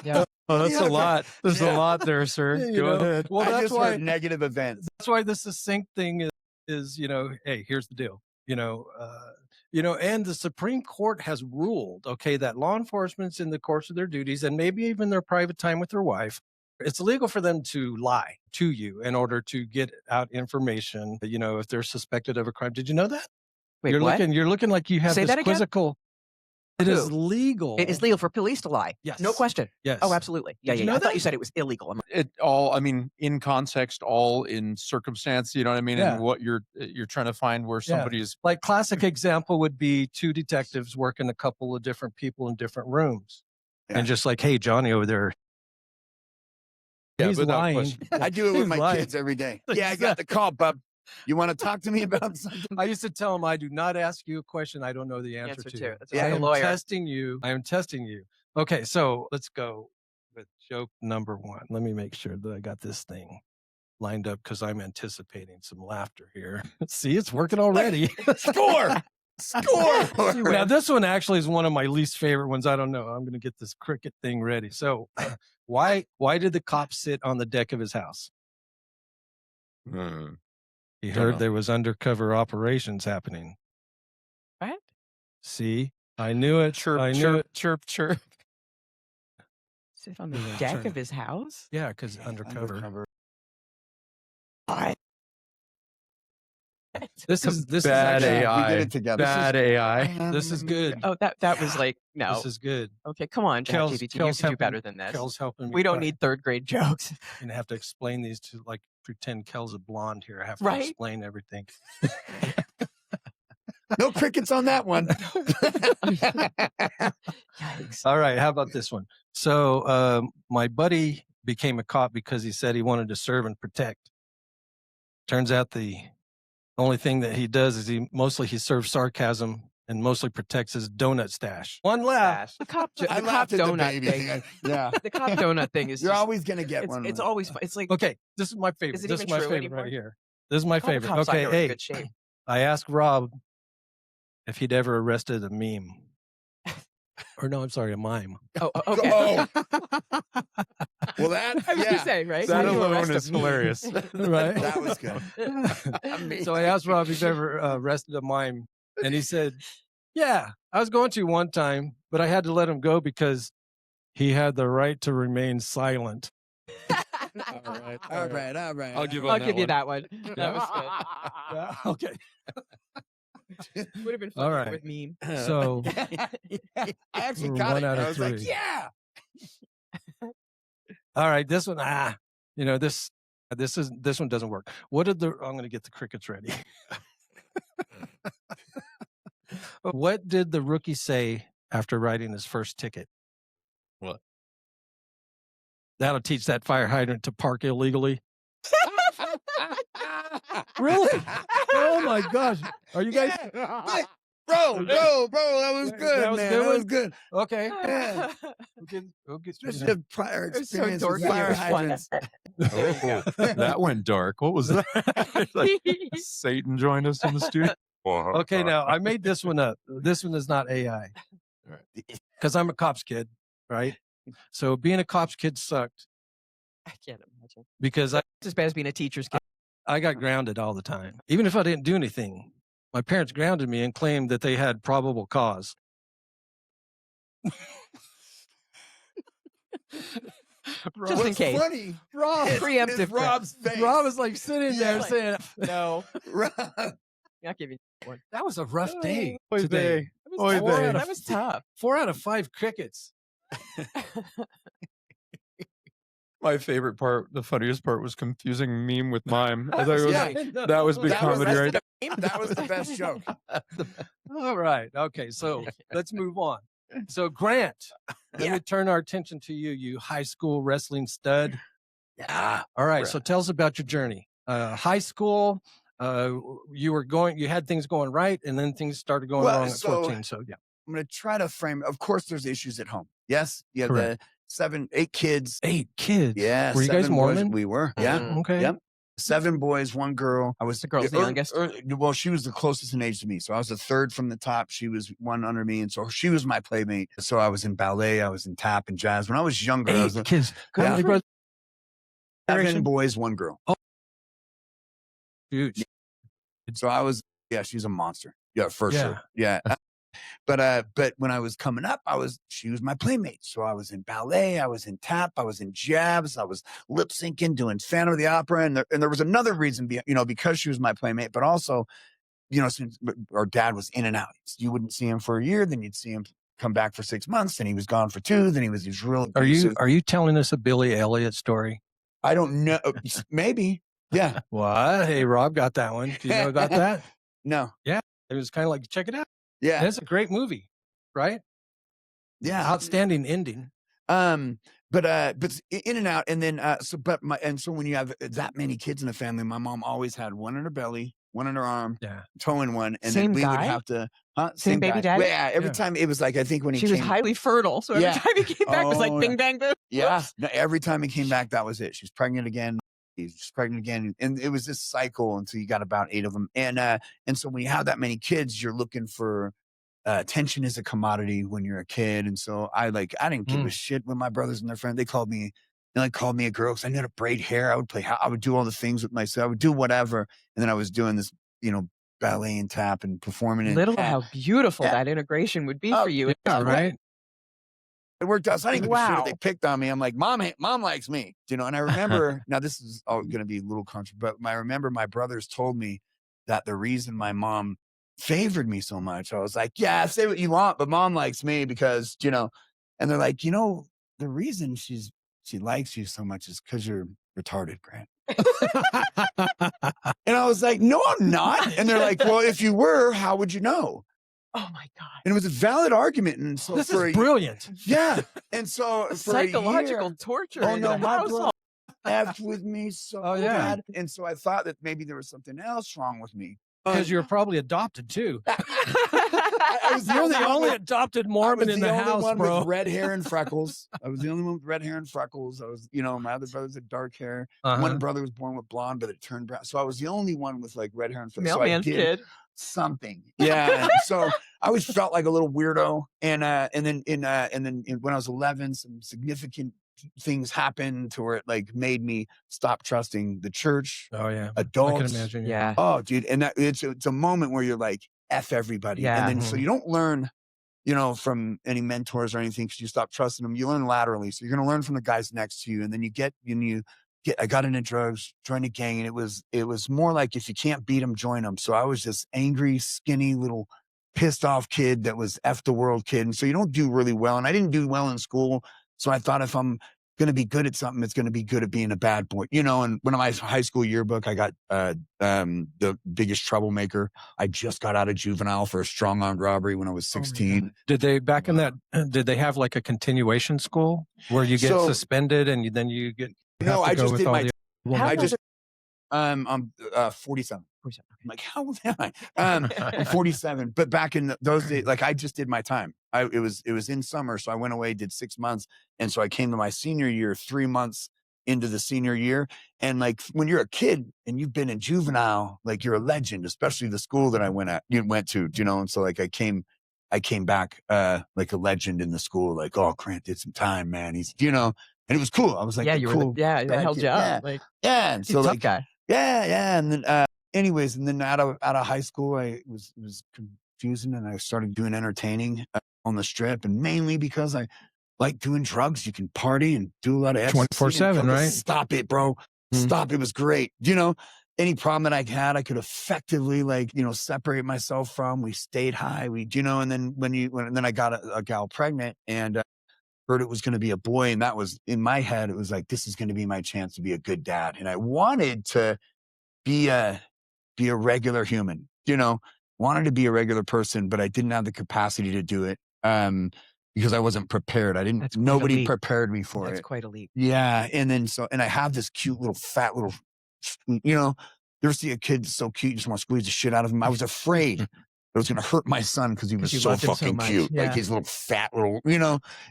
Yeah. Oh, that's a lot. There's a lot there, sir. Go ahead. Well, I that's just why heard negative events. that's why the succinct thing is hey, here's the deal. And the Supreme Court has ruled, okay, that law enforcement's in the course of their duties and maybe even their private time with their wife, it's illegal for them to lie to you in order to get out information, if they're suspected of a crime. Did you know that? Wait, you're what? looking like you have Say this that again? quizzical. It is legal. It is legal for police to lie. Yes. No question. Yes. Oh, absolutely. Yeah, Did you yeah. know I thought that? you said it was illegal. It all, I mean, in context, all in circumstance, you know what I mean? Yeah. And what you're trying to find where somebody is. Like classic example would be two detectives working a couple of different people in different rooms. Yeah. And just like, hey, Johnny over there. Yeah, He's without lying. question. I do it with He's my lying. kids every day. Yeah, I got the call, bub. You want to talk to me about something? I used to tell him, I do not ask you a question I don't know the answer to. That's I like a am lawyer. testing you. I am testing you. Okay, so let's go with joke number 1. Let me make sure that I got this thing lined up because I'm anticipating some laughter here. See, it's working already. Score! Score! Now, this one actually is one of my least favorite ones. I don't know. I'm going to get this cricket thing ready. So why did the cop sit on the deck of his house? He heard there was undercover operations happening. What? See, I knew it. Chirp, I knew chirp, it. chirp, chirp. Sit on the deck of his house? Yeah, because undercover. What? This is bad actually, AI. We did it together. Bad AI. This is good. Oh, that was like, no. This is good. Okay, come on, Kel's ChatGPT. You can do helping- better than this. Kel's helping me. We don't cut. need third grade jokes. I'm gonna have to explain these to pretend Kel's a blonde here. I have to Right? explain everything. No crickets on that one. Yikes. All right, how about this one? So my buddy became a cop because he said he wanted to serve and protect. Turns out the only thing that he does is he serves sarcasm and mostly protects his donut stash. One laugh. The cop I donut laughed at the thing. baby thing. Yeah. The cop donut thing is You're just, always going to get one. it's always fun. It's like, Okay, this is my favorite. Is it This is even my true favorite anymore? right here. This is my all the favorite. cops I Okay, know are in hey, good shape. I asked Rob if he'd ever arrested a meme. Or no, I'm sorry, a mime. Oh, okay. Oh. Well, that, I was yeah. gonna say, right? That How do you alone arrest a is meme? hilarious. Right? That was good. So I asked Rob if he's ever arrested a mime, and he said, yeah, I was going to one time, but I had to let him go because he had the right to remain silent. All right. I'll give I'll give you that one. Yeah. That was good. Yeah, okay. Would have been All fun right. with meme. So I actually We're got one it. out of I was like, three. yeah. all right, this one, this one doesn't work. I'm going to get the crickets ready. What did the rookie say after writing his first ticket? What? That'll teach that fire hydrant to park illegally. Really? Oh my gosh! Are you guys Bro, that was good, That was man. good That one? was good. okay? Yeah. We'll get Just a prior It was so experience with dorky, it fire was fun. hydrants. That went dark. What was that? Like, Satan joined us in the studio. Okay, now I made this one up. This one is not AI. Because I'm a cop's kid, right? So being a cop's kid sucked I can't imagine. because It's as bad as being a teacher's kid. I got grounded all the time. Even if I didn't do anything, my parents grounded me and claimed that they had probable cause. Just in case. Funny. Rob, Preemptive It's Rob's face. Rob was like sitting there Yeah. saying, No. Rob. Not giving you one. that was a rough day Oy today. That Oy was, vey. tough. That was tough. 4 out of 5 crickets. My favorite part, the funniest part, was confusing meme with mime. I thought it was, that was big That comedy, right? That was the best joke. All right. Okay. So let's move on. So Grant, let me turn our attention to you, you high school wrestling stud. Yeah. All right. So tell us about your journey. High school, you had things going right, and then things started going wrong at 14. So yeah. I'm going to try to frame, of course, there's issues at home. Yes. You have Correct. the 8 kids. 8 kids. Yeah. Were you guys Mormon? We were. Yeah. Okay. Yep. 7 boys, 1 girl. I was The girl's the youngest. Well, she was the closest in age to me. So I was the third from the top. She was one under me. And so she was my playmate. So I was in ballet. I was in tap and jazz. When I was younger, 8 I was kids. Yeah. How many brothers? 7 boys, 1 girl. Oh, huge. So I was, she's a monster. Yeah, for sure. Yeah. But when I was coming up, she was my playmate. So I was in ballet, I was in tap, I was in jabs, I was lip syncing, doing Phantom of the Opera. And there was another reason, because she was my playmate, but also, since our dad was in and out. You wouldn't see him for a year, then you'd see him come back for 6 months, then he was gone for 2, then he was really abusive. Are you telling us a Billy Elliot story? I don't know. Maybe. Yeah. What? Hey, Rob got that one. Do you know about that? No. Yeah. It was kind of like, check it out. Yeah. It's a great movie, right? Yeah. Outstanding ending. But in and out. And then, so when you have that many kids in the family, my mom always had one in her belly, one in her arm, towing one. And Same then we guy? would have to, Same baby guy. dad? Well, yeah. Every time it was like, I think when she was highly fertile. So every time he came back, it was like bing, bang, boom. Yeah. No, every time he came back, that was it. She's pregnant again. She's pregnant again. And it was this cycle until you got about 8 of them. And so when you have that many kids, you're looking for, attention is a commodity when you're a kid. And so I didn't give a shit when my brothers and their friends, they called me a girl because I knew how to braid hair. I would do all the things with myself. I would do whatever. And then I was doing this, ballet and tap and performing it. Little how beautiful that integration would be for you. Yeah, right. It worked out. So I didn't give a shit if they picked on me. I'm like, mom likes me, and I remember, now this is all going to be a little controversial, but I remember my brothers told me that the reason my mom favored me so much, I was like, yeah, say what you want, but mom likes me because, and they're like, the reason she likes you so much is because you're retarded, Grant. And I was like, no, I'm not. And they're like, well, if you were, how would you know? Oh my God. And it was a valid argument. And so this is brilliant. Yeah. And so for psychological torture. Oh no, my brother effed with me so bad. And so I thought that maybe there was something else wrong with me. Because you were probably adopted too. I was You're the only adopted Mormon in the house, one bro. with red hair and freckles. I was the only one with red hair and freckles. I was, my other brothers had dark hair. One brother was born with blonde, but it turned brown. So I was the only one with like red hair and freckles. Mailman's kid. Something. Yeah. So I always felt like a little weirdo. And then when I was 11, some significant things happened to where it like made me stop trusting the church. Oh yeah. Adults. I can imagine. Yeah. Oh dude. And it's a moment where you're like, F everybody. Yeah. And then so you don't learn, from any mentors or anything because you stop trusting them. You learn laterally. So you're going to learn from the guys next to you. And then I got into drugs, joined a gang, and it was more like if you can't beat them, join them. So I was this angry, skinny, little pissed off kid that was F the world kid. And so you don't do really well. And I didn't do well in school. So I thought if I'm going to be good at something, it's going to be good at being a bad boy, and when my high school yearbook, I got the biggest troublemaker. I just got out of juvenile for a strong armed robbery when I was 16. Did they did they have like a continuation school where you get suspended and then you get? No, I just did my. I'm 47. I'm like, how old am I? I'm 47. But back in those days, like I just did my time. It was in summer, so I went away, did 6 months, and so I came to my senior year 3 months into the senior year. And like when you're a kid and you've been in juvenile, like you're a legend, especially the school that I went to, and so like I came back like a legend in the school. Like, oh, Grant did some time, man. He's and it was cool. I was like, cool. They held you up. And so like guy. Yeah. And then anyways, and then out of high school, it was confusing, and I started doing entertaining on the strip, and mainly because I like doing drugs. You can party and do a lot of 24/7, right? Stop it, bro. Stop. It was great. Any problem that I had, I could effectively separate myself from. We stayed high. And then when I got a gal pregnant, and heard it was going to be a boy. And that was in my head. It was like, this is going to be my chance to be a good dad. And I wanted to be a regular human, wanted to be a regular person, but I didn't have the capacity to do it. Because I wasn't prepared. Nobody prepared me for it. That's quite a leap. Yeah. And then and I have this cute little fat little, you ever see a kid so cute, you just want to squeeze the shit out of him. I was afraid it was going to hurt my son because he was so fucking cute. Yeah. Like his little fat little,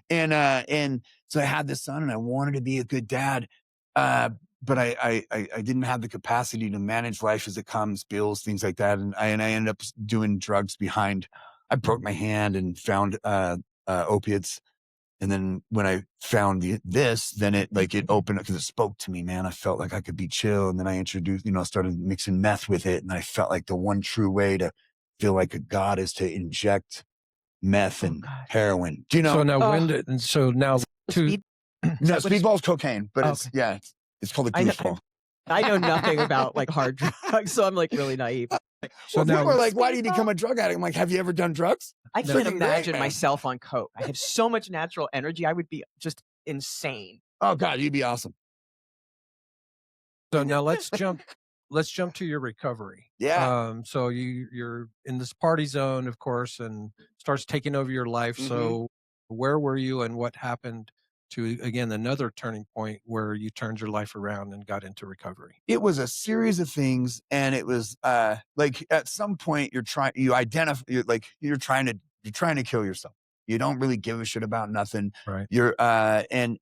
and so I had this son and I wanted to be a good dad. But I didn't have the capacity to manage life as it comes, bills, things like that. And I ended up doing drugs I broke my hand and found, opiates. And then when I found then it opened up because it spoke to me, man. I felt like I could be chill. And then I introduced, started mixing meth with it. And I felt like the one true way to feel like a god is to inject meth and heroin. Do you know? So now Speedball's cocaine, but it's called a goofball. I know nothing about like hard drugs, so I'm like really naive. So now people are like, why do you become a drug addict? I'm like, have you ever done drugs? I can't imagine myself on coke. I have so much natural energy. I would be just insane. Oh God, you'd be awesome. So now let's jump to your recovery. Yeah. So you're in this party zone, of course, and starts taking over your life. Mm-hmm. So where were you and what happened to, again, another turning point where you turned your life around and got into recovery? It was a series of things. And it was like at some point you're trying to kill yourself. You don't really give a shit about nothing. Right. You're and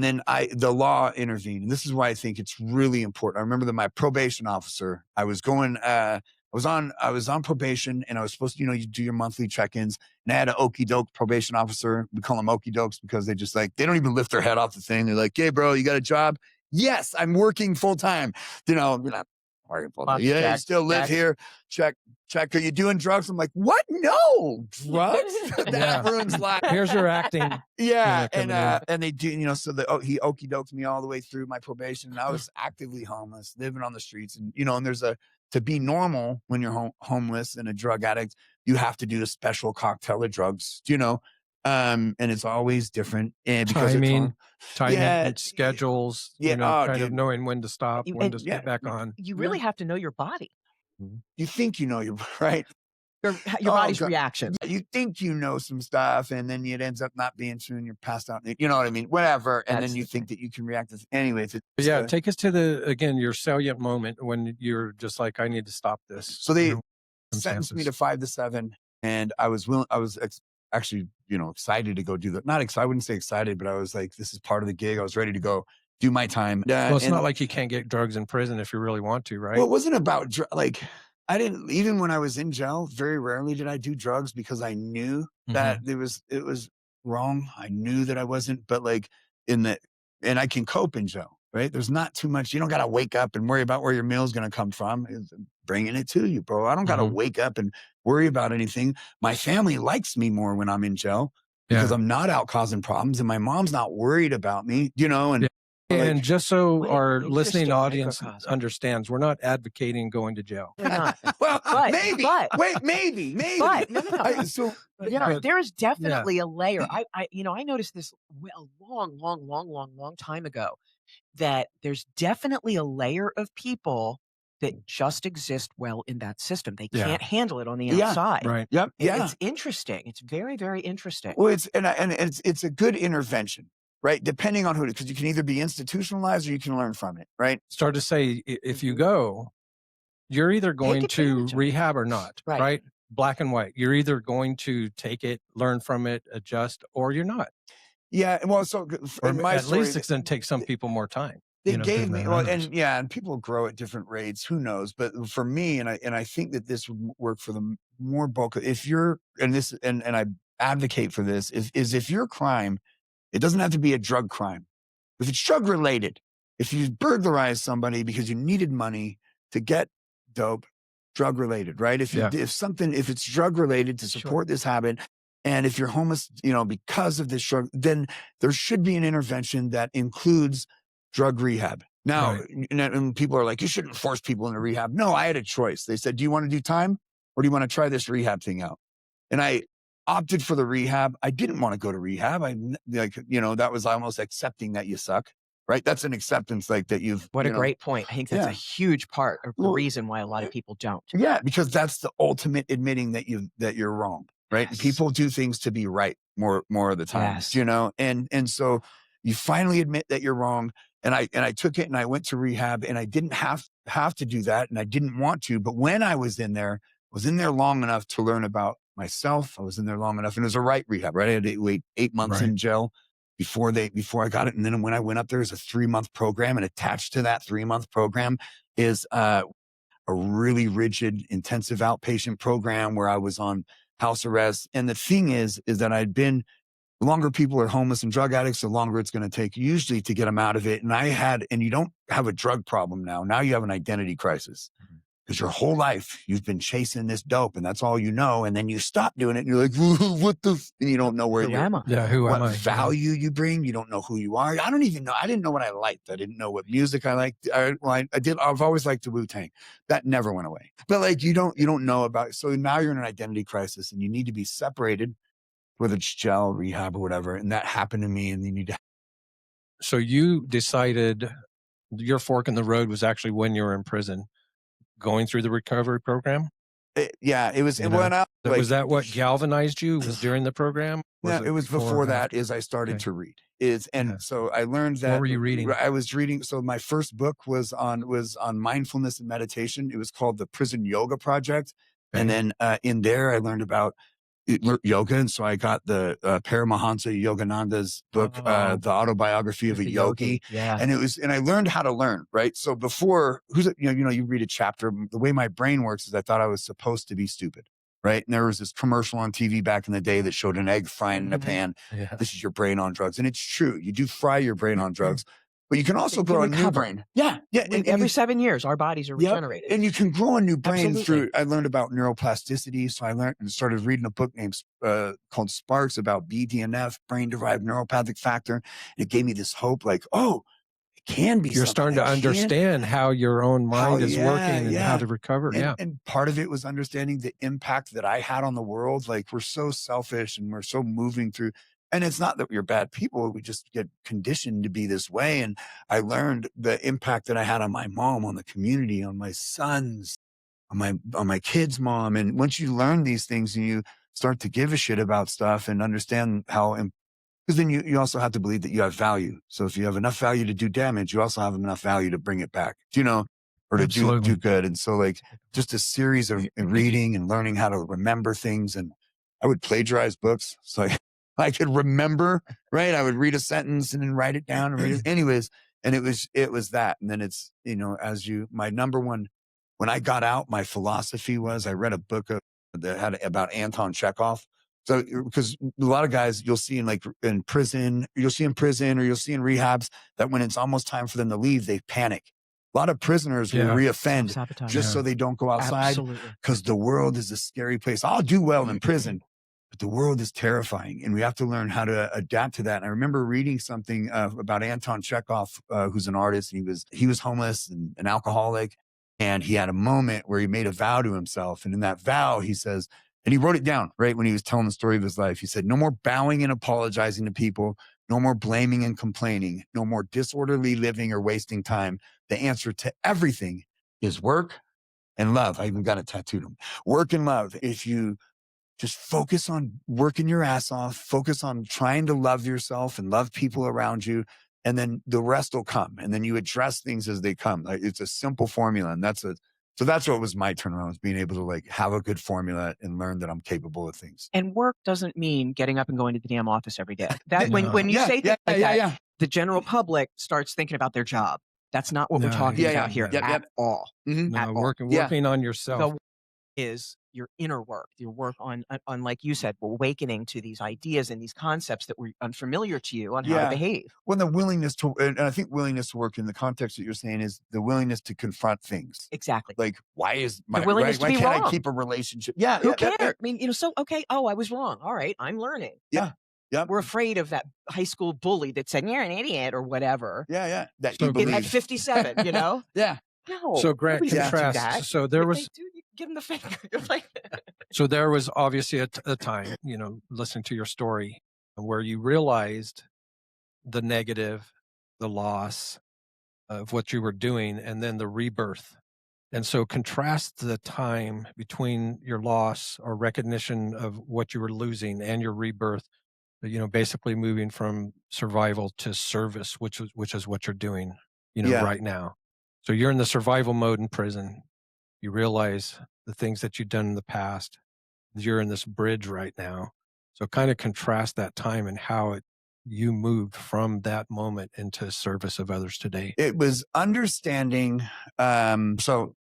then the law intervened. And this is why I think it's really important. I remember that my probation officer, I was on probation and I was supposed to, you do your monthly check-ins, and I had an okey doke probation officer. We call them okey dokes because they don't even lift their head off the thing. They're like, hey bro, you got a job? Yes, I'm working full time. You're not working full time. Yeah, you still live here. Check. Are you doing drugs? I'm like, what? No, drugs? That ruins life. Here's your acting. Yeah. And they do, so he okey doked me all the way through my probation. And I was actively homeless, living on the streets. And, and there's to be normal when you're homeless and a drug addict, you have to do a special cocktail of drugs, and it's always different. And because timing, schedules, knowing when to stop, when to get back on. You really have to know your body. You think you're right. Your body's reaction. Yeah, you think some stuff, and then it ends up not being true, and you're passed out. You know what I mean? Whatever. And then you think that you can react to anyway. Take us to your salient moment when you're just like, I need to stop this. So they sentenced me to 5 to 7, and I was willing. I was actually, excited to go do that. Not excited. I wouldn't say excited, but I was like, this is part of the gig. I was ready to go do my time. Well, it's not like you can't get drugs in prison if you really want to, right? Well, it wasn't about I didn't, even when I was in jail, very rarely did I do drugs because I knew that it was wrong. I knew that I wasn't, but and I can cope in jail, right? There's not too much. You don't got to wake up and worry about where your meal's going to come from. It's bringing it to you, bro. I don't got to wake up and worry about anything. My family likes me more when I'm in jail because I'm not out causing problems, and my mom's not worried about me, And just so our listening audience understands, we're not advocating going to jail. We're not. Well, maybe. But, no. There is definitely a layer. I noticed this a long time ago, that there's definitely a layer of people that just exist well in that system. They can't handle it on the outside. Right. Yep. It's interesting. It's very, very interesting. Well, it's a good intervention. Right. Depending on who, because you can either be institutionalized or you can learn from it. Right. Start to say, if you go, you're either going to rehab or not. Right. Black and white. You're either going to take it, learn from it, adjust, or you're not. Yeah. Well, so at least it's going to take some people more time. They gave me, and people grow at different rates. Who knows? But for me, and I think that this would work for the more bulk. If you're, and I advocate for this, if your crime, it doesn't have to be a drug crime. If it's drug related, if you burglarize somebody because you needed money to get dope, drug related, right? If it's drug related to support this habit, and if you're homeless, because of this drug, then there should be an intervention that includes drug rehab. Now, and people are like, you shouldn't force people into rehab. No, I had a choice. They said, do you want to do time or do you want to try this rehab thing out? And I opted for the rehab. I didn't want to go to rehab. That was almost accepting that you suck, right? That's an acceptance like that What a great point. I think that's a huge part of the reason why a lot of people don't. Yeah, because that's the ultimate admitting that you're wrong, right? Yes. People do things to be right more of the time, and so you finally admit that you're wrong. And I took it and I went to rehab, and I didn't have to do that, and I didn't want to. But when I was in there long enough to learn about myself. I was in there long enough, and it was a right rehab, right? I had to wait 8 months in jail before I got it. And then when I went up there, it was a 3-month program, and attached to that 3-month program is a really rigid, intensive outpatient program where I was on house arrest. And the thing is that the longer people are homeless and drug addicts, the longer it's going to take usually to get them out of it. And you don't have a drug problem now. Now you have an identity crisis. Because your whole life, you've been chasing this dope, and that's all you know. And then you stop doing it, and you're like, what the? And you don't know who am I? Yeah, who am I? What value you bring. You don't know who you are. I don't even know. I didn't know what I liked. I didn't know what music I liked. I've always liked the Wu-Tang. That never went away. But like, you don't know about it. So now you're in an identity crisis, and you need to be separated, whether it's jail, rehab, or whatever. And that happened to me, and you need to. So you decided your fork in the road was actually when you were in prison. Going through the recovery program? It was. Was that what galvanized you? Was during the program? It was before that. Is I started to read. So I learned that. What were you reading? I was reading. So my first book was on mindfulness and meditation. It was called the Prison Yoga Project, and then in there I learned about yoga. And so I got the Paramahansa Yogananda's book, The Autobiography of a Yogi. Yeah. And I learned how to learn, right? So before, you read a chapter, the way my brain works is I thought I was supposed to be stupid, right? And there was this commercial on TV back in the day that showed an egg frying in a pan. Yeah. This is your brain on drugs. And it's true. You do fry your brain on drugs. But you can also grow a new brain. Yeah. And every 7 years, our bodies are regenerated. And you can grow a new brain through, I learned about neuroplasticity. So I learned and started reading a book named called Sparks about BDNF, brain-derived neuropathic factor. And it gave me this hope like, it can be. You're starting to understand how your own mind is working and how to recover. And part of it was understanding the impact that I had on the world. Like, we're so selfish and we're so moving through. And it's not that we're bad people. We just get conditioned to be this way. And I learned the impact that I had on my mom, on the community, on my sons, on my kids' mom. And once you learn these things and you start to give a shit about stuff and understand because then you also have to believe that you have value. So if you have enough value to do damage, you also have enough value to bring it back, or to do good. And so like just a series of reading and learning how to remember things. And I would plagiarize books. So I could remember, right? I would read a sentence and then write it down and read it anyways. And it was that. And then it's, my number one, when I got out, my philosophy was I read a book that had about Anton Chekhov. So, because a lot of guys you'll see in prison or you'll see in rehabs that when it's almost time for them to leave, they panic. A lot of prisoners will reoffend just so they don't go outside because the world is a scary place. I'll do well in prison. But the world is terrifying, and we have to learn how to adapt to that. And I remember reading something about Anton Chekhov, who's an artist. He was homeless and an alcoholic, and he had a moment where he made a vow to himself. And in that vow, he says, and he wrote it down right when he was telling the story of his life. He said, "No more bowing and apologizing to people. No more blaming and complaining. No more disorderly living or wasting time. The answer to everything is work and love." I even got it tattooed on. Work and love. If you just focus on working your ass off, focus on trying to love yourself and love people around you, and then the rest will come. And then you address things as they come. Like, it's a simple formula. And so that's what was my turnaround, was being able to have a good formula and learn that I'm capable of things. And work doesn't mean getting up and going to the damn office every day. That when you say things like that, the general public starts thinking about their job. That's not what we're talking about here at all. Mm-hmm. No, working on yourself. Is your inner work, your work on like you said, awakening to these ideas and these concepts that were unfamiliar to you on how to behave. Well, the willingness to, and I think willingness to work in the context that you're saying is the willingness to confront things. Exactly. Like, why can't I keep a relationship? Yeah. Who cares? I mean, I was wrong. All right. I'm learning. Yeah. Yeah. We're afraid of that high school bully that said, "You're an idiot," or whatever. Yeah. Yeah. That you believe. At 57, Yeah. No. So Grant, contrast. So there was. Give him the finger. So there was obviously a time, you know, listening to your story, where you realized the negative, the loss of what you were doing, and then the rebirth. And so contrast the time between your loss or recognition of what you were losing and your rebirth, you know, basically moving from survival to service, which is what you're doing, you know, right now. So you're in the survival mode in prison. You realize the things that you've done in the past. You're in this bridge right now. So kind of contrast that time and how you moved from that moment into service of others today. It was understanding. So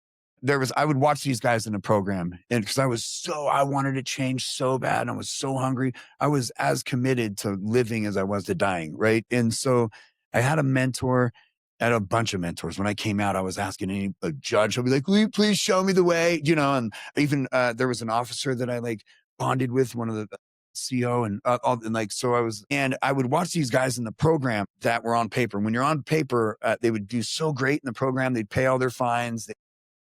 I would watch these guys in the program, and because I wanted to change so bad, and I was so hungry. I was as committed to living as I was to dying. Right. And so I had a mentor. I had a bunch of mentors. When I came out, I was asking a judge, I'll be like, will you please show me the way? You know, and even there was an officer that I like bonded with, one of the CO and I would watch these guys in the program that were on paper. When you're on paper, they would do so great in the program. They'd pay all their fines.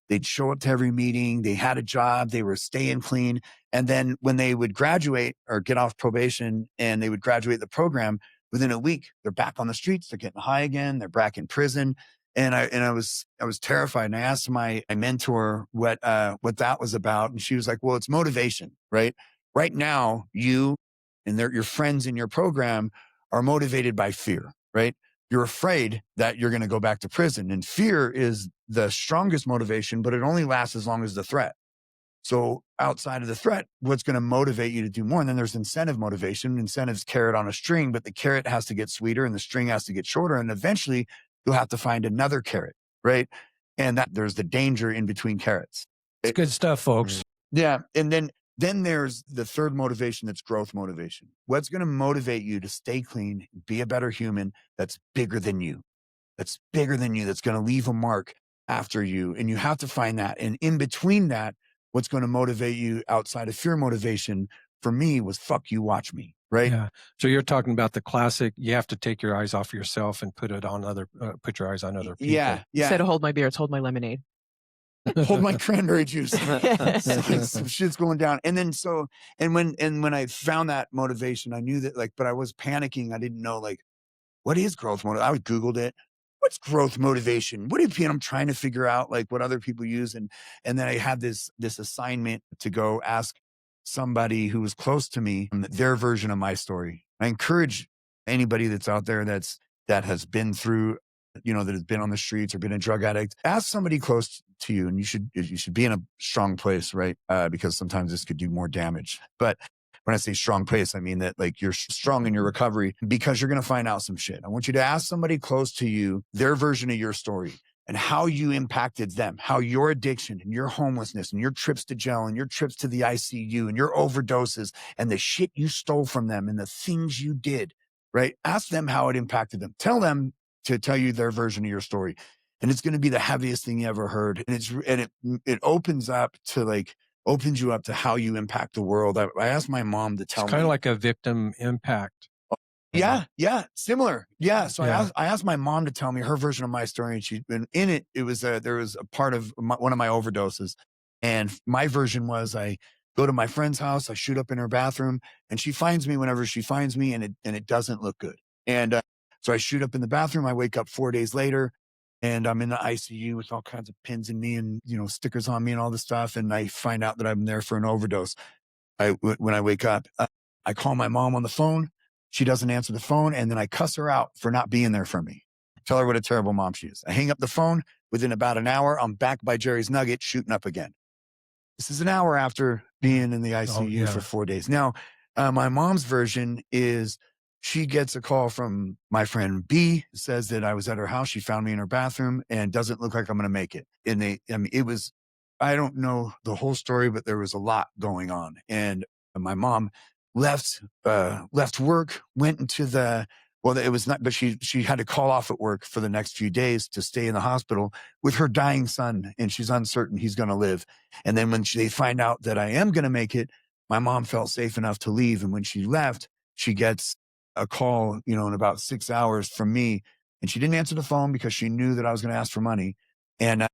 They'd show up to every meeting. They had a job. They were staying clean. And then when they would graduate or get off probation and they would graduate the program, within a week, they're back on the streets. They're getting high again. They're back in prison. And I was terrified. And I asked my mentor what that was about. And she was like, well, it's motivation, right? Right now, you and your friends in your program are motivated by fear, right? You're afraid that you're going to go back to prison. And fear is the strongest motivation, but it only lasts as long as the threat. So outside of the threat, what's going to motivate you to do more? And then there's incentive motivation. Incentive's carrot on a string, but the carrot has to get sweeter and the string has to get shorter. And eventually you'll have to find another carrot, right? And there's the danger in between carrots. It's good stuff, folks. Yeah. And then there's the third motivation, that's growth motivation. What's going to motivate you to stay clean, be a better human that's bigger than you, that's going to leave a mark after you. And you have to find that. And in between that, what's going to motivate you outside of fear motivation for me was fuck you, watch me. Right. Yeah. So you're talking about the classic, you have to take your eyes off yourself and put your eyes on other people. Yeah. Instead of hold my beer, it's hold my lemonade. Hold my cranberry juice. Some shit's going down. And then when I found that motivation, I knew that but I was panicking. I didn't know what is growth motivation? I Googled it. What's growth motivation? What do you mean? I'm trying to figure out what other people use. And then I had this assignment to go ask somebody who was close to me their version of my story. I encourage anybody that's out there that has been through, that has been on the streets or been a drug addict, ask somebody close to you, and you should be in a strong place, right? Because sometimes this could do more damage. But when I say strong place, I mean that you're strong in your recovery, because you're going to find out some shit. I want you to ask somebody close to you their version of your story and how you impacted them, how your addiction and your homelessness and your trips to jail and your trips to the ICU and your overdoses and the shit you stole from them and the things you did, right? Ask them how it impacted them. Tell them to tell you their version of your story. And it's going to be the heaviest thing you ever heard. And it opens up to opens you up to how you impact the world. I asked my mom to tell me. It's kind of like a victim impact. Yeah. Similar. Yeah. So I asked my mom to tell me her version of my story, and she's been in it. It was there was a part of one of my overdoses. And my version was I go to my friend's house, I shoot up in her bathroom, and she finds me whenever she finds me, and it doesn't look good. And so I shoot up in the bathroom. I wake up 4 days later, and I'm in the ICU with all kinds of pins in me and, stickers on me and all this stuff. And I find out that I'm there for an overdose. When I wake up, I call my mom on the phone. She doesn't answer the phone. And then I cuss her out for not being there for me. Tell her what a terrible mom she is. I hang up the phone. Within about an hour, I'm back by Jerry's Nugget shooting up again. This is an hour after being in the ICU for 4 days. Now, my mom's version is she gets a call from my friend B, says that I was at her house. She found me in her bathroom and doesn't look like I'm going to make it. And I don't know the whole story, but there was a lot going on. And my mom left work, went into it was not, but she had to call off at work for the next few days to stay in the hospital with her dying son. And she's uncertain he's going to live. And then when they find out that I am going to make it, my mom felt safe enough to leave. And when she left, she gets a call, in about 6 hours from me. And she didn't answer the phone because she knew that I was going to ask for money. And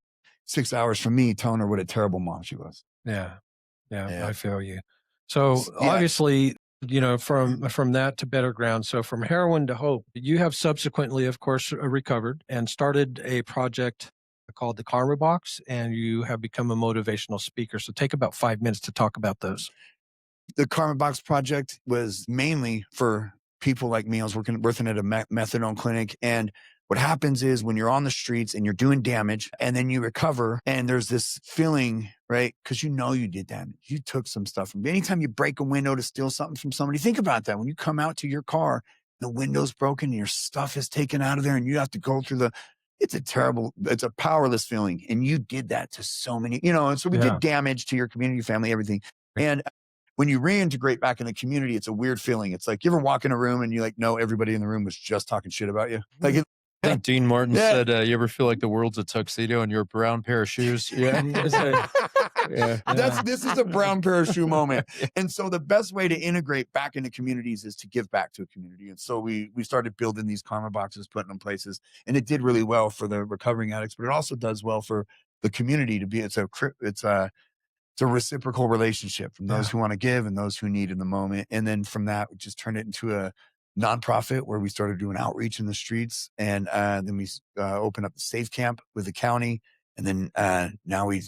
6 hours from me telling her what a terrible mom she was. Yeah. Yeah, I feel you. So obviously, you know, from that to better ground. So from heroin to hope, you have subsequently, of course, recovered and started a project called the Karma Box, and you have become a motivational speaker. So take about 5 minutes to talk about those. The Karma Box project was mainly for people like me. I was working at a methadone clinic, and what happens is when you're on the streets and you're doing damage and then you recover and there's this feeling, right? Because you know you did damage. You took some stuff from anytime you break a window to steal something from somebody. Think about that. When you come out to your car, the window's broken and your stuff is taken out of there and you have to go through it's a powerless feeling. And you did that to so many, and so we did damage to your community, family, everything. And when you reintegrate back in the community, it's a weird feeling. It's like you ever walk in a room and you know everybody in the room was just talking shit about you. Like I think Dean Martin said, you ever feel like the world's a tuxedo and you're a brown pair of shoes? Yeah. This is a brown pair of shoe moment. And so the best way to integrate back into communities is to give back to a community. And so we started building these Karma Boxes, putting them places, and it did really well for the recovering addicts, but it also does well for the community to be, it's a reciprocal relationship from those who want to give and those who need in the moment. And then from that, we just turned it into a nonprofit where we started doing outreach in the streets. And then we opened up the Safe Camp with the county. And then now we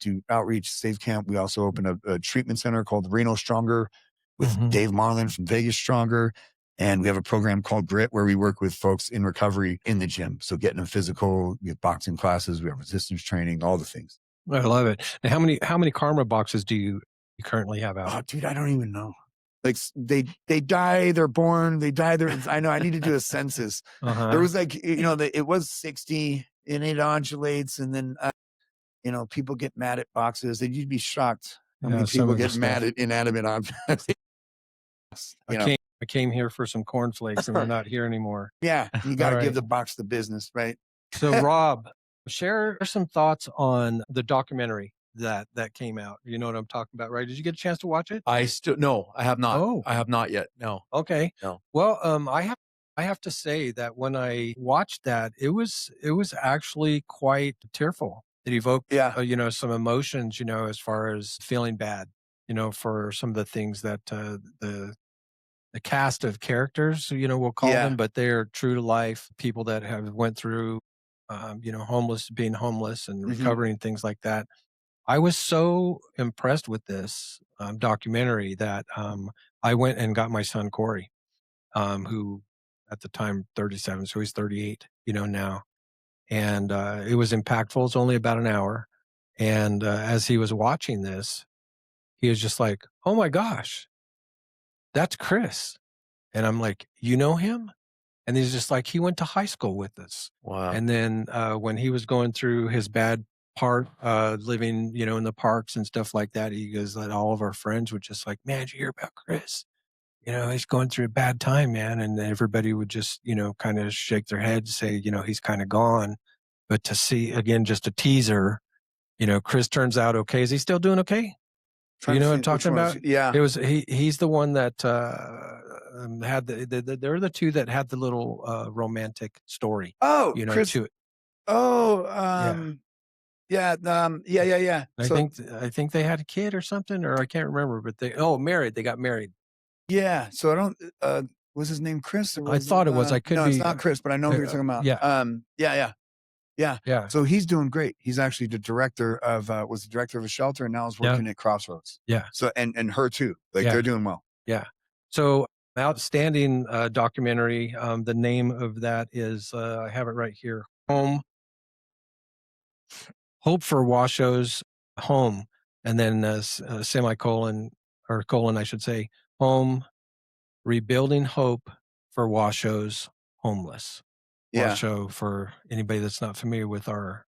do outreach, Safe Camp. We also opened a treatment center called Reno Stronger with Dave Marlin from Vegas Stronger. And we have a program called Grit where we work with folks in recovery in the gym. So getting them physical, we have boxing classes, we have resistance training, all the things. I love it. And how many Karma Boxes do you currently have out? Oh, dude, I don't even know. Like they die, they're born, they die. I know I need to do a census. There was it was 60 and it undulates. And then, people get mad at boxes. You'd be shocked how many people get mad at inanimate objects. I came here for some cornflakes and they're not here anymore. Yeah. You got to give the box the business, right? So Robb, share some thoughts on the documentary that came out. You know what I'm talking about, right? Did you get a chance to watch it? No, I have not. Oh, I have not yet. No. Okay. No. Well, I have to say that when I watched that, it was actually quite tearful. It evoked, some emotions, as far as feeling bad, for some of the things that the cast of characters, we'll call them, but they're true to life people that have went through being homeless and recovering, things like that. I was so impressed with this documentary that I went and got my son, Corey, who at the time 37, so he's 38, now. And it was impactful. It's only about an hour. And as he was watching this, he was just like, oh my gosh, that's Chris. And I'm like, you know him? And he's just like, he went to high school with us. Wow. And then when he was going through his bad part, living, in the parks and stuff like that, he goes, that all of our friends would just like, man, did you hear about Chris? He's going through a bad time, man. And everybody would just, kind of shake their head, say, he's kind of gone. But to see, again, just a teaser, Chris turns out okay. Is he still doing okay? You know what I'm talking about? Yeah. It was, he's the one that had they're the two that had the little romantic story. Oh, Chris. To it. Oh, yeah. I think they had a kid or something, or I can't remember, but they got married. Yeah. So I don't, was his name Chris? I thought it was. I could be. It's not Chris, but I know who you're talking about. Yeah. So he's doing great. He's actually the director of, was the director of a shelter and now is working at Crossroads. Yeah. So, and her too, they're doing well. Yeah. So outstanding documentary. The name of that is, I have it right here. Hope for Washoe's Home. And then semicolon or colon, I should say, Home, Rebuilding Hope for Washoe's Homeless. Yeah. Washoe, for anybody that's not familiar with our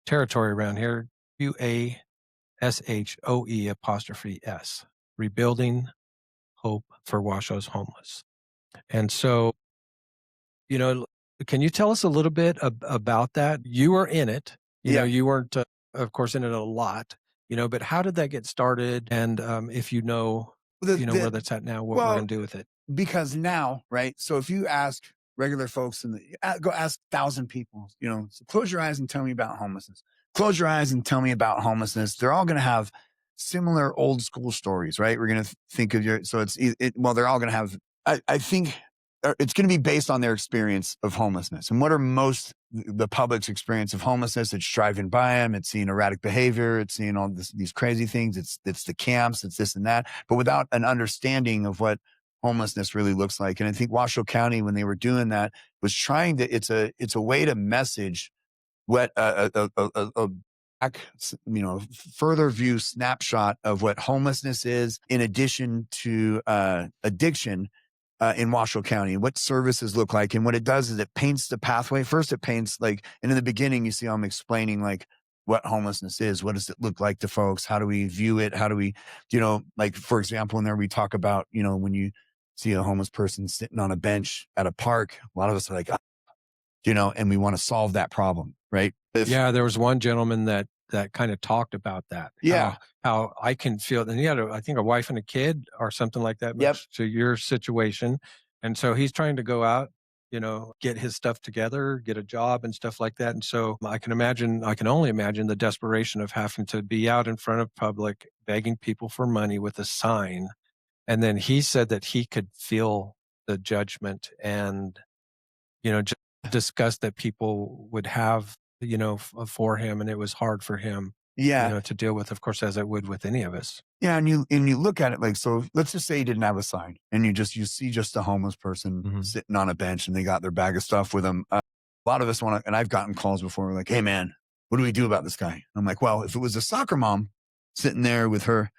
territory around here, WASHOE''S, Rebuilding Hope for Washoe's Homeless. And so, can you tell us a little bit about that? You were in it, you weren't, of course, in it a lot, but how did that get started? And if where that's at now, what we're going to do with it? Because now, right? So if you ask regular folks go ask 1,000 people, so close your eyes and tell me about homelessness. Close your eyes and tell me about homelessness. They're all going to have similar old school stories, right? We're going to think of well, they're all going to have, I think it's going to be based on their experience of homelessness. And what are the public's experience of homelessness? It's driving by them. It's seeing erratic behavior. It's seeing all these crazy things. It's the camps. It's this and that, but without an understanding of what homelessness really looks like. And I think Washoe County, when they were doing that, was trying to, it's a way to message what further view snapshot of what homelessness is in addition to addiction in Washoe County, and what services look like. And what it does is it paints the pathway. First, it paints and in the beginning, you see I'm explaining what homelessness is. What does it look like to folks? How do we view it? How do we, for example, in there we talk about, when you see a homeless person sitting on a bench at a park, a lot of us are like, and we want to solve that problem, right? There was one gentleman that kind of talked about that. Yeah. How I can feel, and he had, I think, a wife and a kid or something like that. Yep. To your situation. And so he's trying to go out, get his stuff together, get a job and stuff like that. And so I can only imagine the desperation of having to be out in front of public, begging people for money with a sign. And then he said that he could feel the judgment and, just disgust that people would have, for him. And it was hard for him, to deal with, of course, as it would with any of us. Yeah. And you look at it so let's just say he didn't have a sign and you see just a homeless person sitting on a bench and they got their bag of stuff with them. A lot of us and I've gotten calls before. We're like, hey man, what do we do about this guy? I'm like, well, if it was a soccer mom sitting there with her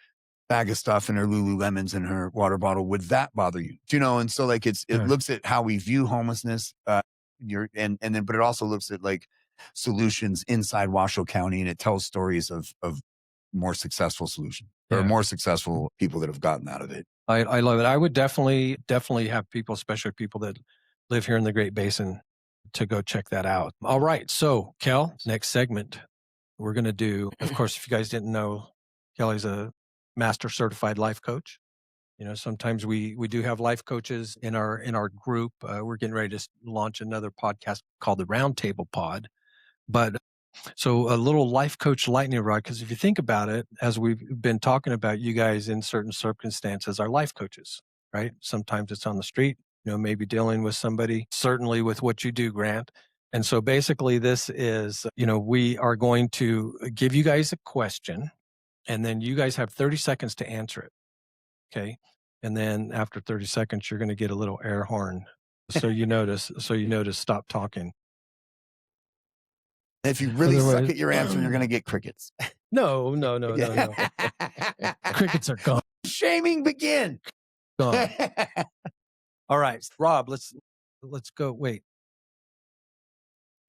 bag of stuff and her Lululemons and her water bottle, would that bother you? And so it looks at how we view homelessness, but it also looks at solutions inside Washoe County, and it tells stories of more successful solutions or more successful people that have gotten out of it. I love it. I would definitely have people, especially people that live here in the Great Basin, to go check that out. All right. So Kel, next segment, we're going to do, of course, if you guys didn't know, Kelly's a master certified life coach. Sometimes we do have life coaches in our group. We're getting ready to launch another podcast called the Roundtable Pod. But so a little life coach lightning rod, because if you think about it, as we've been talking about, you guys in certain circumstances are life coaches, right? Sometimes it's on the street, maybe dealing with somebody, certainly with what you do, Grant. And so basically this is, we are going to give you guys a question, and then you guys have 30 seconds to answer it. Okay. And then after 30 seconds, you're going to get a little air horn. So you notice, stop talking. If you really suck at your answer, you're going to get crickets. No. Crickets are gone. Shaming begin. Gone. All right, Robb, let's go. Wait.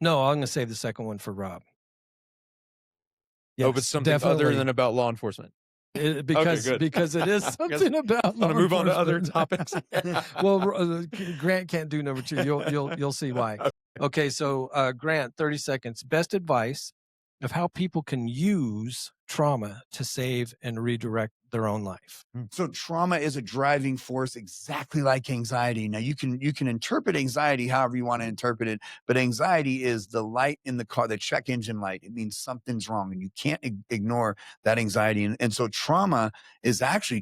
No, I'm going to save the second one for Robb. Yes, but something other than about law enforcement. Because it is something about. I'm going to move on to other topics. Well, Grant can't do number 2. You'll see why. Okay, so Grant, 30 seconds. Best advice of how people can use trauma to save and redirect their own life. So trauma is a driving force, exactly like anxiety. Now you can interpret anxiety however you want to interpret it, but anxiety is the light in the car, the check engine light. It means something's wrong, and you can't ignore that anxiety. And so trauma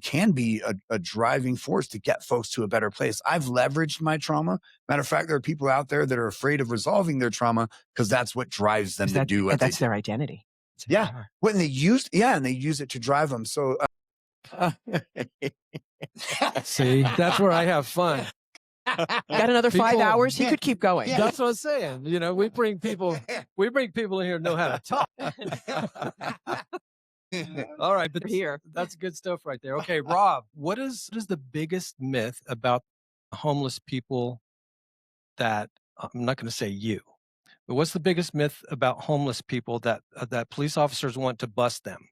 can be a driving force to get folks to a better place. I've leveraged my trauma. Matter of fact, there are people out there that are afraid of resolving their trauma because that's what drives them to do what that's their identity. Yeah. When they use it to drive them. So see, that's where I have fun. Got another 5 hours? He could keep going. Yeah. That's what I'm saying. We bring people in here who know how to talk. All right, but here, that's good stuff right there. Okay, Robb, what is the biggest myth about homeless people that I'm not going to say you, but what's the biggest myth about homeless people that police officers want to bust them?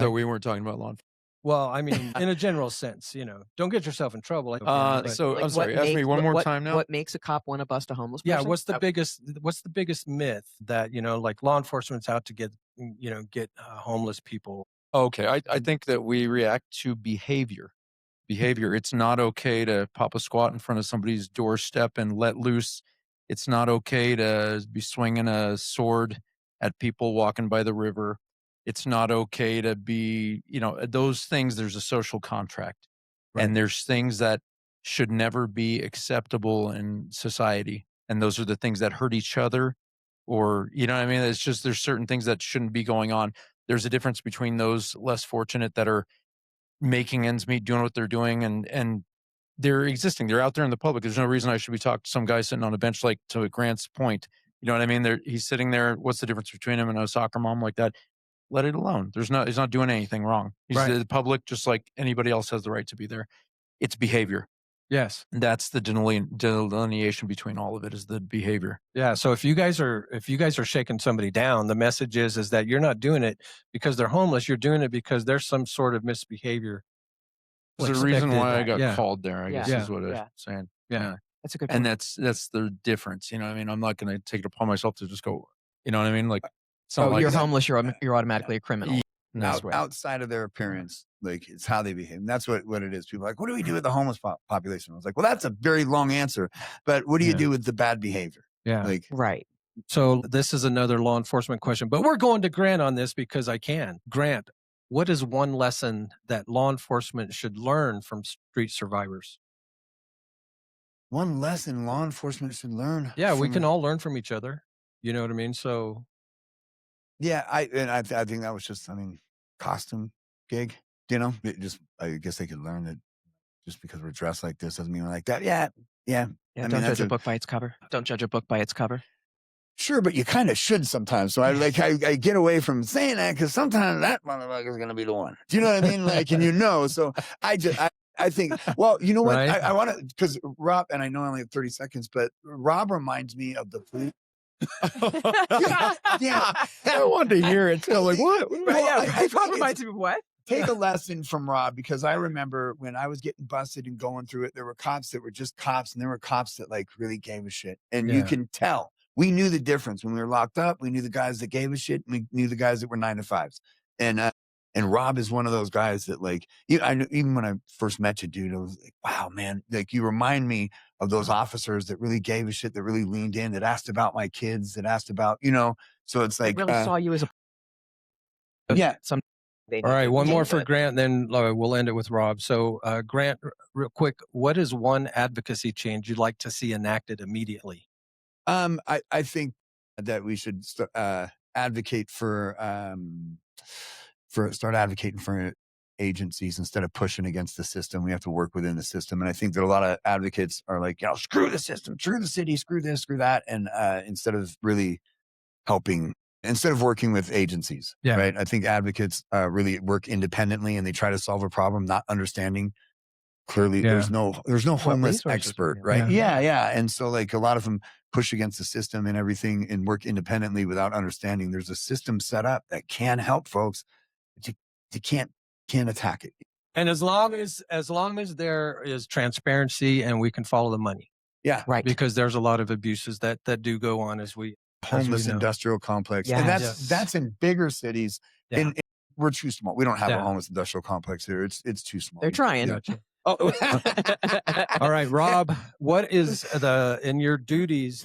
So we weren't talking about law enforcement. Well, I mean, in a general sense, don't get yourself in trouble. I'm sorry. Ask me one more time now. What makes a cop want to bust a homeless person? Yeah. What's the biggest myth that, like law enforcement's out to get homeless people? Okay. I think that we react to behavior. It's not okay to pop a squat in front of somebody's doorstep and let loose. It's not okay to be swinging a sword at people walking by the river. It's not okay to be, those things. There's a social contract, and there's things that should never be acceptable in society. And those are the things that hurt each other, or, you know what I mean? It's just, there's certain things that shouldn't be going on. There's a difference between those less fortunate that are making ends meet, doing what they're doing, and they're existing. They're out there in the public. There's no reason I should be talking to some guy sitting on a bench, like to Grant's point. You know what I mean? He's sitting there. What's the difference between him and a soccer mom like that? Let it alone. He's not doing anything wrong. He's the public, just like anybody else has the right to be there. It's behavior. Yes. That's the delineation between all of it, is the behavior. Yeah. So if you guys are shaking somebody down, the message is that you're not doing it because they're homeless. You're doing it because there's some sort of misbehavior. There's a reason why I got called there, I guess is what I'm saying. Yeah. That's a good point. And that's the difference. You know what I mean? I'm not going to take it upon myself to just go, you know what I mean? Like, you're homeless, you're automatically a criminal. Outside of their appearance, like, it's how they behave. And that's what it is. People are like, what do we do with the homeless population? I was like, well, that's a very long answer, but what do you do with the bad behavior? Yeah. Like, right. So this is another law enforcement question, but we're going to Grant on this because I can. Grant, what is one lesson that law enforcement should learn from street survivors? One lesson law enforcement should learn? Yeah, we can all learn from each other. You know what I mean? So yeah, I think that was just, costume gig, I guess they could learn that just because we're dressed like this doesn't mean we're like that. Yeah. Don't judge a book by its cover. Don't judge a book by its cover. Sure, but you kind of should sometimes. So I get away from saying that because sometimes that motherfucker is going to be the one. Do you know what I mean? Like, and so I think, well, you know what? Right. I want to, because Rob, and I know I only have 30 seconds, but Rob reminds me of the police. Yeah. I wanted to hear it. So like, what? Rob reminds me of what? Take a lesson from Rob, because I remember when I was getting busted and going through it, there were cops that were just cops, and there were cops that like really gave a shit. And you can tell. We knew the difference when we were locked up. We knew the guys that gave a shit. And we knew the guys that were 9 to 5s. And Rob is one of those guys that, like, I knew, even when I first met you, dude, I was like, wow, man, like, you remind me of those officers that really gave a shit, that really leaned in, that asked about my kids, that asked about, so it's like, I really saw you as all right, one more for Grant, then we'll end it with Rob. So Grant, real quick, what is one advocacy change you'd like to see enacted immediately? I think that we should advocate for start advocating for agencies instead of pushing against the system. We have to work within the system. And I think that a lot of advocates are like, screw the system, screw the city, screw this, screw that. And instead of really helping, instead of working with agencies, right? I think advocates really work independently, and they try to solve a problem, not understanding clearly there's no homeless expert, right? Yeah. And so, like, a lot of them push against the system and everything and work independently without understanding there's a system set up that can help folks. You can't attack it. And as long as there is transparency and we can follow the money. Yeah. Right. Because there's a lot of abuses that do go on as we homeless industrial complex. Yes. And that's in bigger cities. Yeah. We're too small. We don't have a homeless industrial complex here. It's too small. They're trying. Gotcha. Oh. All right, Rob, what is in your duties,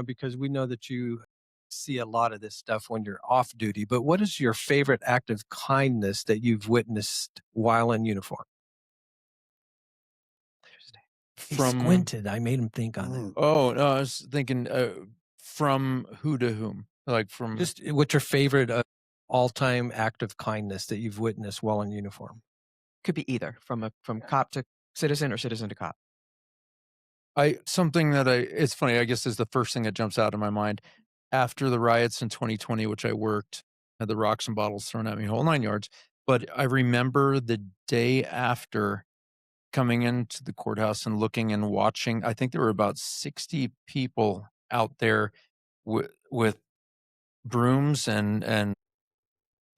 because we know that you see a lot of this stuff when you're off duty, but what is your favorite act of kindness that you've witnessed while in uniform? He squinted. I made him think on it. Oh, no, I was thinking from who to whom? Like from... Just what's your favorite all-time act of kindness that you've witnessed while in uniform? Could be either from cop to citizen or citizen to cop. Something that it's funny, I guess, is the first thing that jumps out in my mind. After the riots in 2020, which I worked, had the rocks and bottles thrown at me, whole 9 yards. But I remember the day after coming into the courthouse and looking and watching, I think there were about 60 people out there with brooms and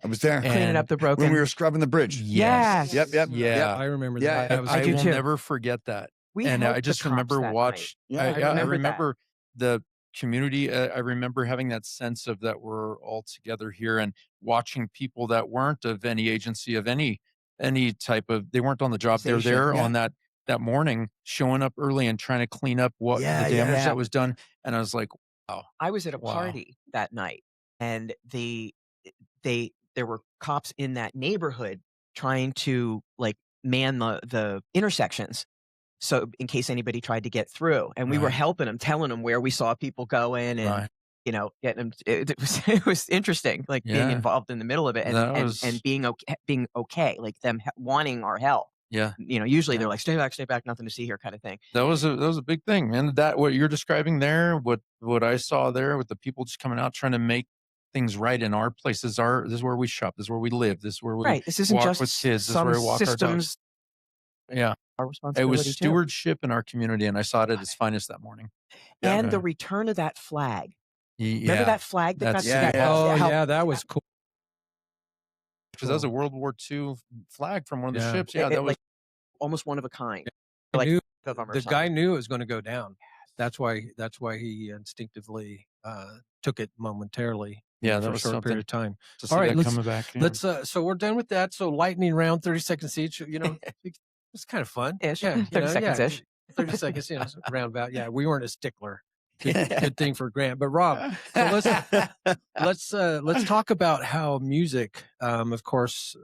I was there cleaning up the broken. When we were scrubbing the bridge. Yes. Yep. Yeah, I remember that. I will never forget that. I just remember I remember the community. I remember having that sense of that we're all together here, and watching people that weren't of any agency, of any type of, they weren't on the job. They're there on that morning, showing up early and trying to clean up the damage that was done. And I was like, wow. I was at a party that night, and they there were cops in that neighborhood trying to like man the intersections. So in case anybody tried to get through, and we were helping them, telling them where we saw people going, and you know, getting them. It was interesting, like being involved in the middle of it, and being okay, like them wanting our help. Yeah, you know, usually they're like, stay back, nothing to see here, kind of thing. That was a big thing, man. That what you're describing there, what I saw there with the people just coming out trying to make things right in our place. This is where we shop. This is where we live. This is where we This isn't walk just with kids. This is where we walk our dogs. Yeah, our responsibility. It was stewardship in our community, and I saw it at its finest that morning. And the return of that flag. Remember that flag that got that was cool. Because that was a World War II flag from one of the ships. Yeah, that was like almost one of a kind. The guy knew it was going to go down. That's why he instinctively took it momentarily. Yeah, that for was a short period of time. All right, let's so we're done with that. So lightning round, 30 seconds each. You know, it's kind of fun. Yeah, 30 seconds ish. 30 seconds, you know, roundabout. Yeah, we weren't a stickler. Good thing for Grant. But Rob, so let's talk about how music, of course,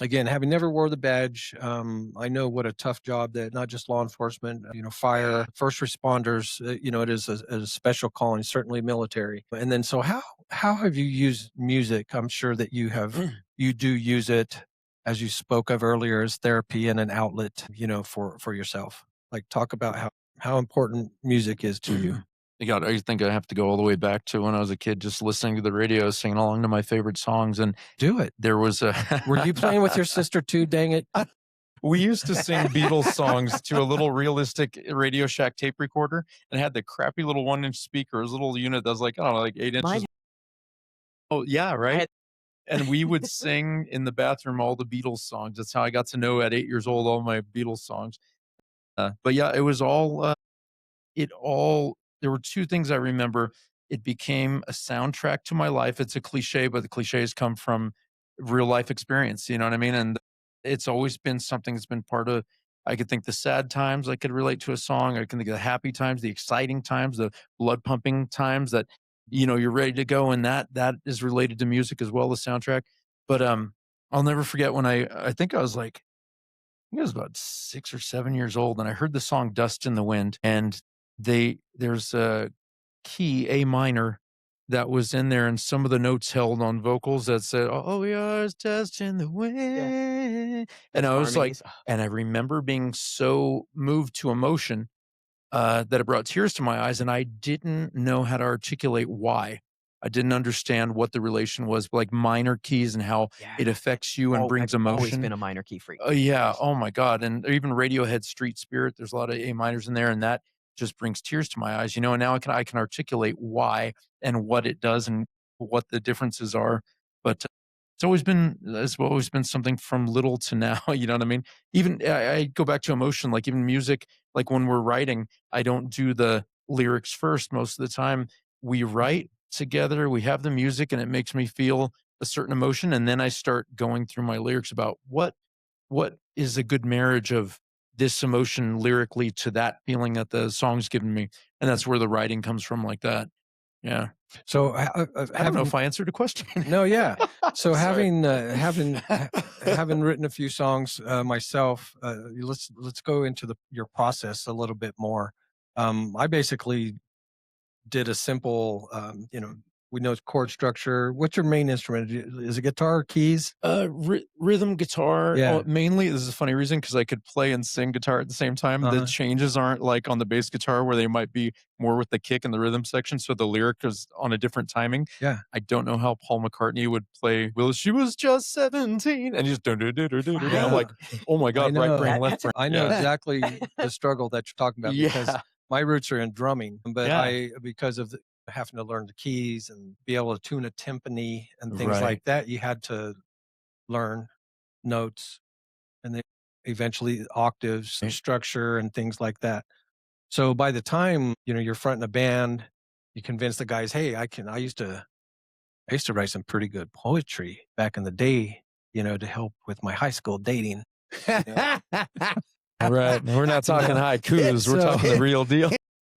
again, having never wore the badge, I know what a tough job that not just law enforcement, you know, fire, first responders, you know, it is a special calling, certainly military. And then, so how have you used music? I'm sure that you do use it, as you spoke of earlier, as therapy and an outlet, you know, for yourself. Like, talk about how important music is to you. I think I have to go all the way back to when I was a kid, just listening to the radio, singing along to my favorite songs. And do it. There was Were you playing with your sister too? Dang it! We used to sing Beatles songs to a little realistic Radio Shack tape recorder, and had the crappy little 1-inch speaker, a little unit that was like, I don't know, like 8 inches. Oh yeah, right. And we would sing in the bathroom all the Beatles songs. That's how I got to know at 8 years old all my Beatles songs. But yeah, it was all. There were two things I remember. It became a soundtrack to my life. It's a cliche, but the cliches come from real life experience. You know what I mean? And it's always been something that's been part of, I could think the sad times I could relate to a song. I can think of the happy times, the exciting times, the blood pumping times that, you know, you're ready to go. And that is related to music as well, the soundtrack. But I'll never forget when I think I was like, I was about 6 or 7 years old, and I heard the song Dust in the Wind, and there's a key A minor that was in there, and some of the notes held on vocals that said, "Oh, we are dust in the wind," and I was like, and I remember being so moved to emotion that it brought tears to my eyes, and I didn't know how to articulate why. I didn't understand what the relation was, like minor keys and how it affects you and brings emotion. I've always been a minor key freak. Oh my God. And even Radiohead Street Spirit, there's a lot of A minors in there, and that just brings tears to my eyes, you know, and now I can articulate why and what it does and what the differences are. But it's always been something from little to now, you know what I mean? Even I go back to emotion, like even music, like when we're writing, I don't do the lyrics first most of the time. We write together, we have the music, and it makes me feel a certain emotion, and then I start going through my lyrics about what is a good marriage of this emotion lyrically to that feeling that the song's given me, and that's where the writing comes from, like that. Yeah. So I don't know if I answered a question. No, yeah. So having written a few songs myself, let's go into your process a little bit more. I basically did a simple, you know, we know chord structure. What's your main instrument? Is it guitar or keys? Rhythm guitar. Yeah. Mainly, this is a funny reason because I could play and sing guitar at the same time. The changes aren't like on the bass guitar where they might be more with the kick and the rhythm section. So the lyric is on a different timing. Yeah. I don't know how Paul McCartney would play, well, she was just 17. And he's just, I'm like, oh my God, right brain, left brain. I know exactly the struggle that you're talking about because my roots are in drumming, but because of having to learn the keys and be able to tune a timpani and things like that, you had to learn notes and then eventually octaves and structure and things like that. So by the time, you know, you're fronting a band, you convince the guys, hey, I used to write some pretty good poetry back in the day, you know, to help with my high school dating. You know? Right. We're not talking haikus. We're talking the real deal.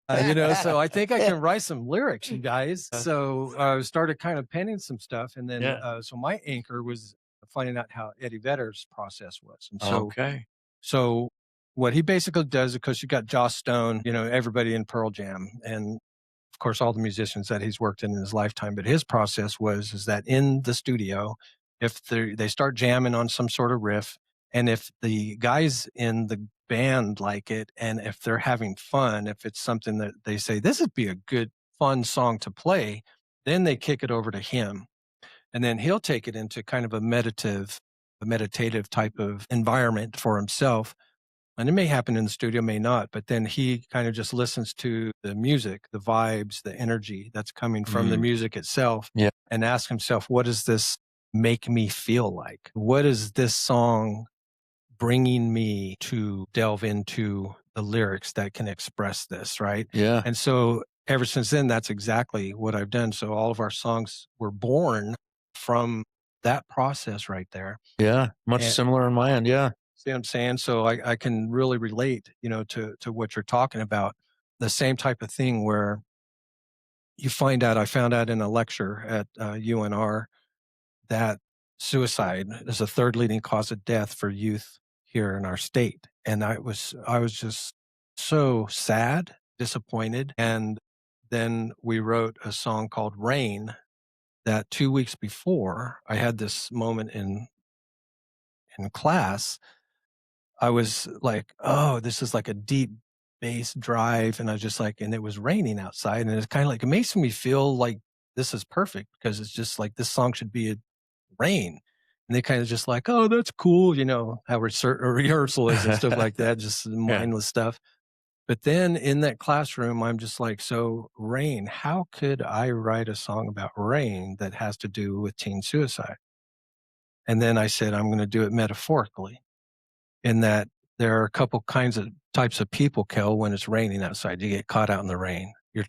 So I think I can write some lyrics, you guys. So I started kind of penning some stuff. And then, so my anchor was finding out how Eddie Vedder's process was. And so what he basically does, because you got Joss Stone, everybody in Pearl Jam, and of course, all the musicians that he's worked in his lifetime. But his process is that in the studio, if they start jamming on some sort of riff, and if the guys in the band like it, and if they're having fun, if it's something that they say, this would be a good, fun song to play, then they kick it over to him. And then he'll take it into kind of a meditative type of environment for himself. And it may happen in the studio, may not, but then he kind of just listens to the music, the vibes, the energy that's coming from the music itself, and asks himself, what does this make me feel like? What is this song bringing me to delve into the lyrics that can express this, right? Yeah. And so ever since then, that's exactly what I've done. So all of our songs were born from that process right there. Yeah, much similar on my end, yeah. See what I'm saying? So I can really relate, to what you're talking about. The same type of thing where I found out in a lecture at UNR that suicide is the third leading cause of death for youth here in our state. And I was just so sad, disappointed. And then we wrote a song called Rain that 2 weeks before I had this moment in class. I was like, oh, this is like a deep bass drive. And I was just like, and it was raining outside. And it's kind of like, it makes me feel like this is perfect because it's just like, this song should be a rain. And they kind of just like, oh, that's cool. How rehearsal is and stuff like that, just mindless stuff. But then in that classroom, I'm just like, so rain, how could I write a song about rain that has to do with teen suicide? And then I said, I'm going to do it metaphorically. In that there are a couple types of people, Kel, when it's raining outside. You get caught out in the rain. Your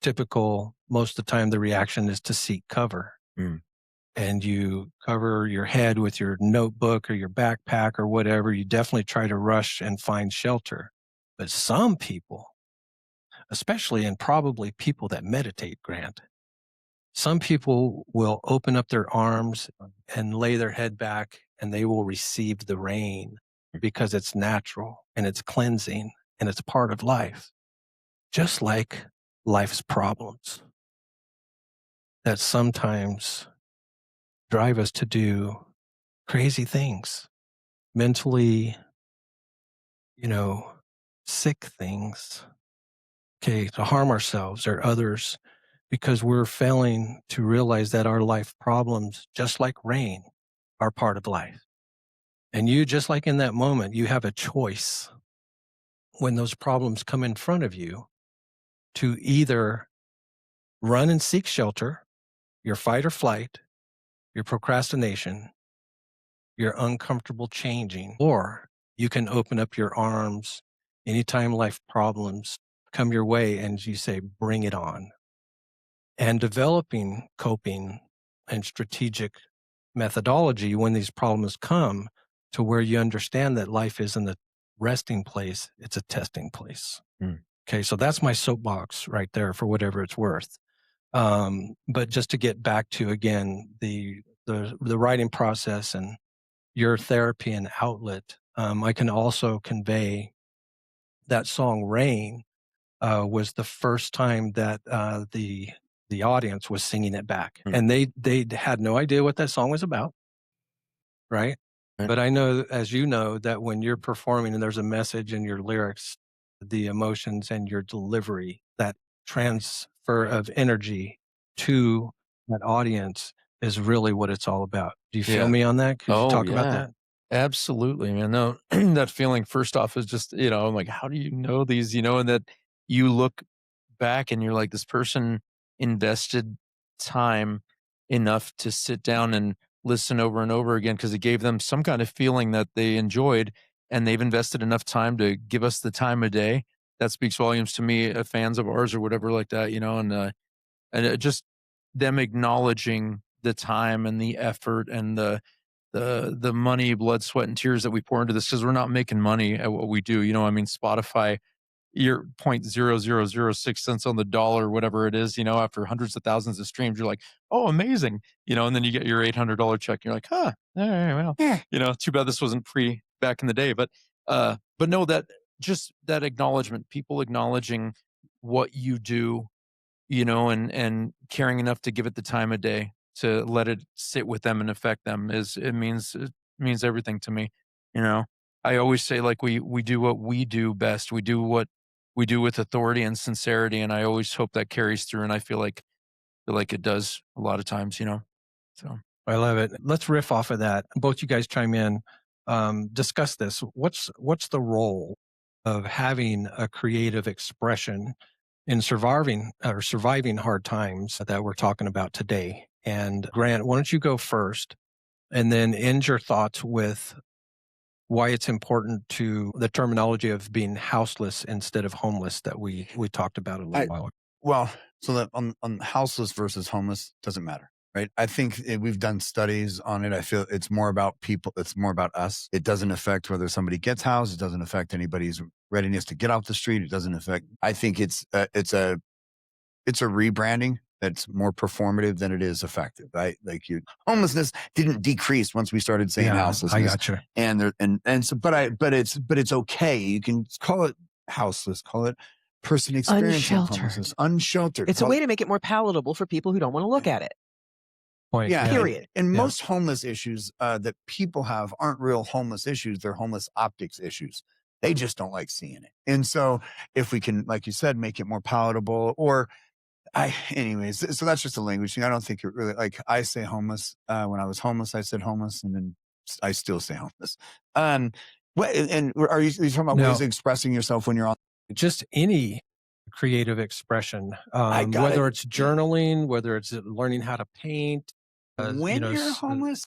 typical, most of the time, the reaction is to seek cover. And you cover your head with your notebook or your backpack or whatever. You definitely try to rush and find shelter. But some people, especially and probably people that meditate, Grant, some people will open up their arms and lay their head back and they will receive the rain because it's natural and it's cleansing and it's part of life. Just like life's problems that sometimes drive us to do crazy things, mentally, sick things, to harm ourselves or others because we're failing to realize that our life problems, just like rain, are part of life. And you, just like in that moment, you have a choice when those problems come in front of you to either run and seek shelter, your fight or flight, your procrastination, your uncomfortable changing, or you can open up your arms anytime life problems come your way and you say, bring it on. And developing coping and strategic methodology when these problems come to where you understand that life isn't a resting place, it's a testing place. Okay, so that's my soapbox right there for whatever it's worth. But just to get back to, again, the writing process and your therapy and outlet, I can also convey that song Rain was the first time that the audience was singing it back. And they had no idea what that song was about, right? But I know, as you know, that when you're performing and there's a message in your lyrics, the emotions and your delivery, that transfer of energy to that audience is really what it's all about. Do you feel me on that? Could you talk about that? Absolutely, man. No, that feeling first off is just, I'm like, how do you know these, and that you look back and you're like, this person invested time enough to sit down and listen over and over again because it gave them some kind of feeling that they enjoyed, and they've invested enough time to give us the time of day. That speaks volumes to me, fans of ours or whatever like that, and just them acknowledging the time and the effort and the money, blood, sweat, and tears that we pour into this, because we're not making money at what we do. Spotify you're 0.0006 cents on the dollar, whatever it is, after hundreds of thousands of streams, you're like, oh, amazing. And then you get your $800 check. You're like, huh, all right, well, too bad this wasn't free back in the day. But no, that just that acknowledgement, people acknowledging what you do, and caring enough to give it the time of day to let it sit with them and affect them it means everything to me. I always say, like, we do what we do best. We do what we do with authority and sincerity, and I always hope that carries through. And I feel like it does a lot of times. So I love it. Let's riff off of that. Both you guys chime in. Discuss this. What's the role of having a creative expression in surviving hard times that we're talking about today? And Grant, why don't you go first, and then end your thoughts with why it's important to the terminology of being houseless instead of homeless that we talked about a little while ago. Well, so that on houseless versus homeless doesn't matter, right? I think we've done studies on it. I feel it's more about people. It's more about us. It doesn't affect whether somebody gets housed. It doesn't affect anybody's readiness to get off the street. It doesn't affect. I think it's a rebranding that's more performative than it is effective, right? Like homelessness didn't decrease once we started saying houselessness. I gotcha. But it's okay. You can call it houseless, call it person experiencing homelessness, unsheltered. It's a way to make it more palatable for people who don't want to look at it. Point. Yeah. Period. And most homeless issues that people have aren't real homeless issues. They're homeless optics issues. They just don't like seeing it. And so if we can, like you said, make it more palatable anyways, so that's just a language thing. I don't think it really, like, I say homeless. When I was homeless, I said homeless, and then I still say homeless. And are you talking about ways of expressing yourself when you're on? Just any creative expression, whether it's journaling, whether it's learning how to paint. When you're homeless,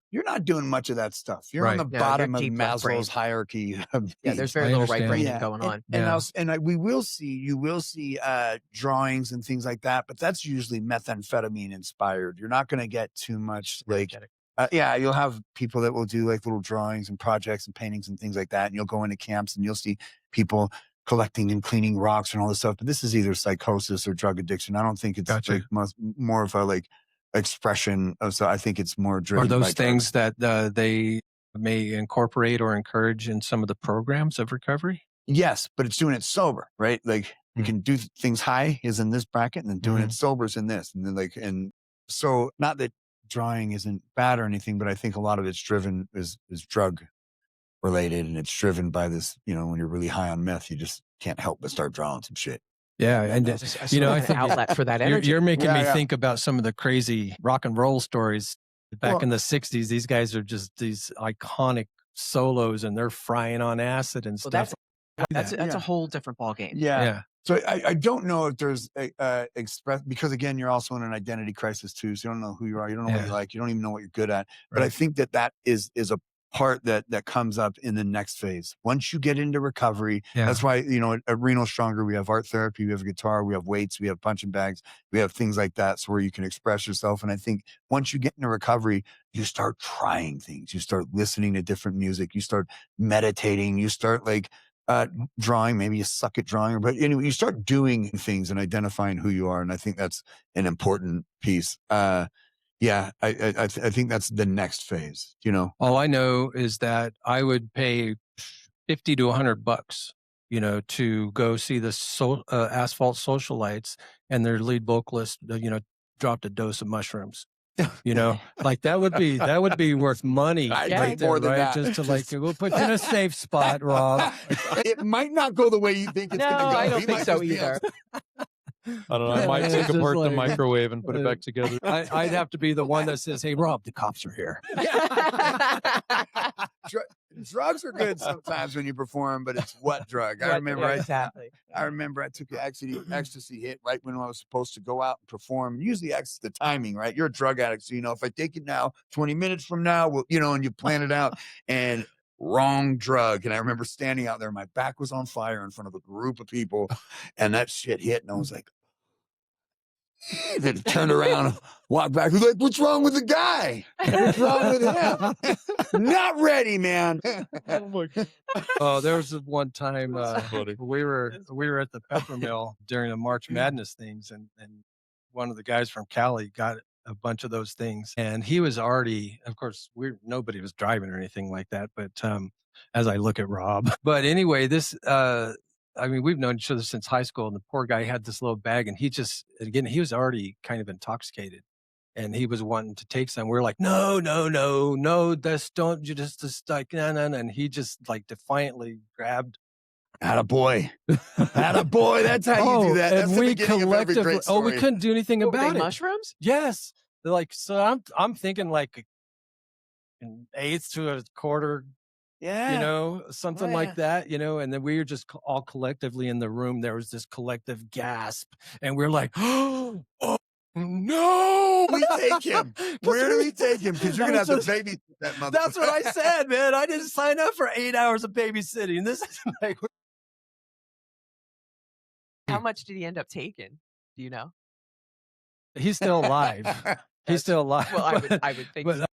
you're not doing much of that stuff. You're on the bottom of Maslow's hierarchy. There's very little right braining going on. You will see drawings and things like that, but that's usually methamphetamine inspired. You're not going to get too much you'll have people that will do like little drawings and projects and paintings and things like that. And you'll go into camps and you'll see people collecting and cleaning rocks and all this stuff. But this is either psychosis or drug addiction. I don't think it's more of a expression of, so I think it's more driven. Are those things that they may incorporate or encourage in some of the programs of recovery? Yes, but it's doing it sober, right? Like you can do things high is in this bracket, and then doing it sober is in this, and then and so not that drawing isn't bad or anything, but I think a lot of it's driven is drug related, and it's driven by this. When you're really high on meth, you just can't help but start drawing some shit. Yeah, and I think outlet for that energy. You're making me think about some of the crazy rock and roll stories back in the '60s. These guys are just these iconic solos, and they're frying on acid and stuff. That's a whole different ballgame. Yeah. So I don't know if there's because again, you're also in an identity crisis too. So you don't know who you are. You don't know what you like. You don't even know what you're good at. Right. But I think that is a part that comes up in the next phase. Once you get into recovery, that's why, at Reno Stronger, we have art therapy, we have a guitar, we have weights, we have punching bags, we have things like that. So where you can express yourself. And I think once you get into recovery, you start trying things. You start listening to different music. You start meditating. You start drawing. Maybe you suck at drawing, but anyway, you start doing things and identifying who you are. And I think that's an important piece. I think that's the next phase, All I know is that I would pay $50 to $100, to go see the Asphalt Socialites, and their lead vocalist, dropped a dose of mushrooms. Like that would be worth money. Right there, more than that. Just to we'll put you in a safe spot, Rob. It might not go the way you think it's going to go. I don't think so either. I don't know. I might take apart the microwave and put it back together. I'd have to be the one that says, "Hey, Rob, the cops are here." Drugs are good sometimes when you perform, but it's what drug? I remember I took an ecstasy hit right when I was supposed to go out and perform. Usually, it's the timing, right? You're a drug addict, so if I take it now, 20 minutes from now, and you plan it out, and wrong drug. And I remember standing out there, my back was on fire in front of a group of people, and that shit hit, and I was like, Then turned around, walked back. He's like, "What's wrong with the guy? What's wrong with him? Not ready, man." Oh, there was one time we were at the pepper mill during the March Madness things, and one of the guys from Cali got a bunch of those things, and he was already, of course, nobody was driving or anything like that, but as I look at Rob, but anyway, this I mean, we've known each other since high school, and the poor guy had this little bag, and he was already kind of intoxicated, and he was wanting to take some. We're like, no, don't you just like, no. And he just like defiantly grabbed. Attaboy. Attaboy. That's how you do that. That's and we collectively, we couldn't do anything about it. Mushrooms? Yes. They're like, so I'm thinking like an eighth to a quarter, something like that, and then we were just all collectively in the room. There was this collective gasp, and we're like, oh no, we take him. Where do we take him? Because you're gonna have to babysit that mother. That's what I said, man. I didn't sign up for 8 hours of babysitting. This is like. How much did he end up taking? Do you know? He's still alive. He's still alive. Well, I would think. But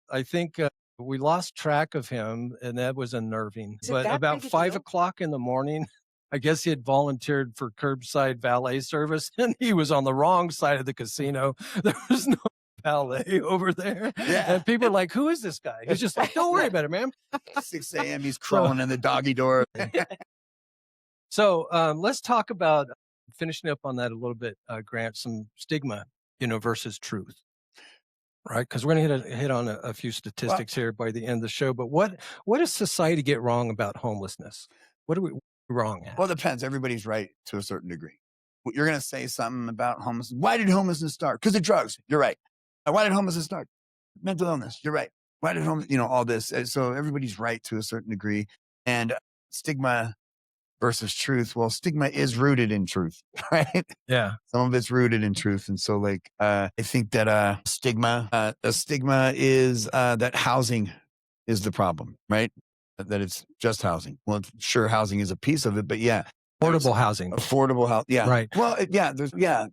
I think we lost track of him, and that was unnerving. But about 5 o'clock in the morning, I guess he had volunteered for curbside valet service, and he was on the wrong side of the casino. There was no valet over there. Yeah. And people are like, who is this guy? He's just like, don't worry about it, man. 6 a.m. He's crawling in the doggy door. So let's talk about finishing up on that a little bit, Grant, some stigma, versus truth, right? Because we're going to hit on a few statistics here by the end of the show. But what does society get wrong about homelessness? What are we wrong at? Well, it depends. Everybody's right to a certain degree. You're going to say something about homelessness. Why did homelessness start? Because of drugs. You're right. Why did homelessness start? Mental illness. You're right. Why did all this? So everybody's right to a certain degree. And stigma versus truth. Well, stigma is rooted in truth, right? Yeah. Some of it's rooted in truth. And so I think that a stigma is that housing is the problem, right? That it's just housing. Well, sure, housing is a piece of it, but yeah. Affordable housing. Affordable housing. Yeah. Right. Well,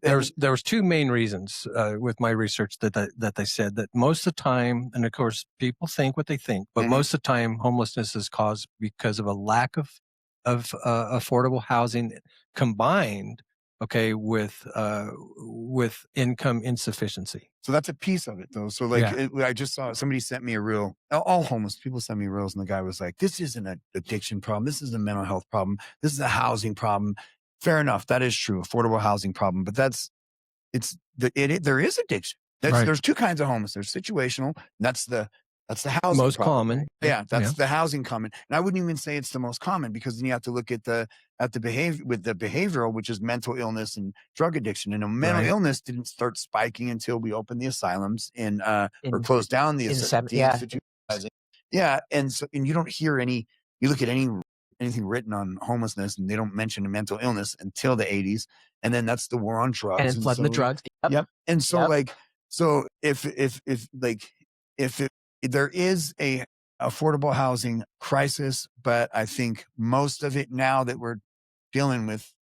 There was two main reasons with my research that they said that most of the time, and of course people think what they think, but most of the time homelessness is caused because of a lack of affordable housing combined, with income insufficiency. So that's a piece of it, though. So I just saw somebody sent me a reel. All homeless people send me reels, and the guy was like, "This isn't an addiction problem. This is a mental health problem. This is a housing problem." Fair enough, that is true, affordable housing problem. But there is addiction. There's two kinds of homeless. There's situational. And that's the housing most problem. common. Yeah, that's the housing common. And I wouldn't even say it's the most common, because then you have to look at the behavior with the behavioral, which is mental illness and drug addiction. And mental illness didn't start spiking until we opened the asylums or closed down the institutions. Yeah, and you don't hear you look at anything written on homelessness, and they don't mention a mental illness until the 80s, and then that's the war on drugs and flooding the drugs. Yep. And so if there is a affordable housing crisis, but I think most of it now that we're dealing with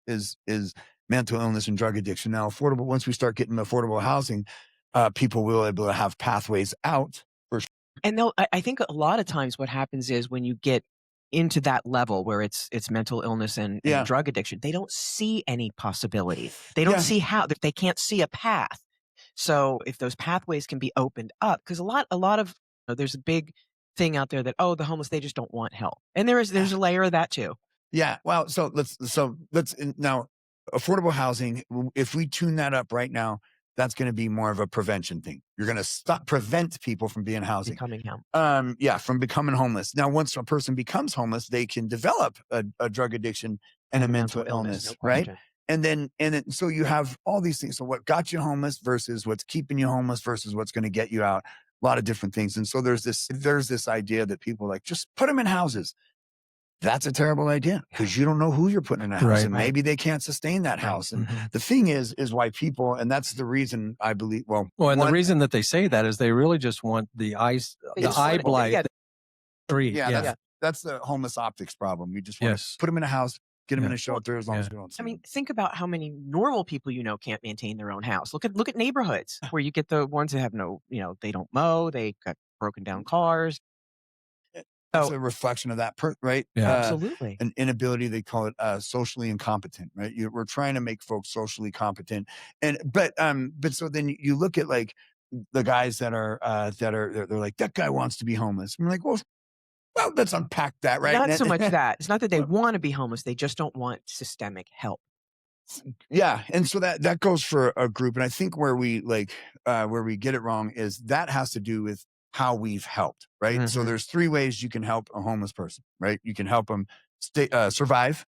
is mental illness and drug addiction. Now, once we start getting affordable housing, people will be able to have pathways out. For sure. And I think a lot of times what happens is when you get into that level where it's mental illness and drug addiction, they don't see any possibility. They don't see how. They can't see a path. So if those pathways can be opened up, because a lot of there's a big thing out there that the homeless, they just don't want help, and there's a layer of that too. Yeah. Well, so let's now affordable housing. If we tune that up right now, that's going to be more of a prevention thing. You're going to prevent people from being housing, from becoming homeless. Now, once a person becomes homeless, they can develop a drug addiction and a mental illness, no right? And then so you have all these things. So what got you homeless versus what's keeping you homeless versus what's going to get you out. A lot of different things. And so there's this idea that people like, just put them in houses. That's a terrible idea, because you don't know who you're putting in a house, and maybe they can't sustain that house. And the thing is why people, and that's the reason I believe. Well, and the reason that they say that is they really just want the eye blight. That's the homeless optics problem. You just want to put them in a house, Get them in a shelter as long as we don't see I mean, them. think about how many normal people can't maintain their own house. Look at neighborhoods where you get the ones that have no, they don't mow, they got broken down cars. It's a reflection of that, right? Yeah, absolutely. An inability, they call it socially incompetent, right? We're trying to make folks socially competent, but so then you look at like the guys that are they're like, that guy wants to be homeless. I'm like, well, let's unpack that, right? Not so much that it's not that they want to be homeless; they just don't want systemic help. Yeah, and so that goes for a group, and I think where we get it wrong is that has to do with how we've helped, right? Mm-hmm. So there's 3 ways you can help a homeless person, right? You can help them survive,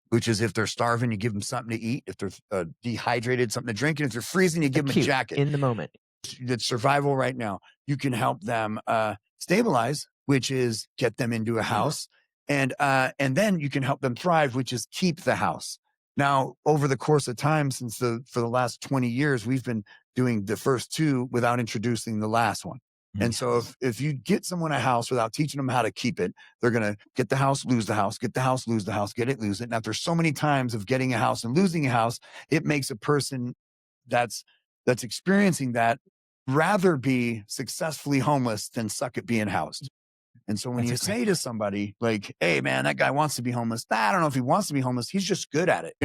which is if they're starving, you give them something to eat. If they're dehydrated, something to drink. And if they're freezing, you give them a jacket. In the moment. That's survival right now. You can help them stabilize, which is get them into a house. And then you can help them thrive, which is keep the house. Now, over the course of time, for the last 20 years, we've been doing the first 2 without introducing the last one. And so if you get someone a house without teaching them how to keep it, they're going to get the house, lose the house, get the house, lose the house, get it, lose it. Now, there's so many times of getting a house and losing a house, it makes a person that's experiencing that rather be successfully homeless than suck at being housed. And so when you say to somebody like, hey, man, that guy wants to be homeless. I don't know if he wants to be homeless. He's just good at it,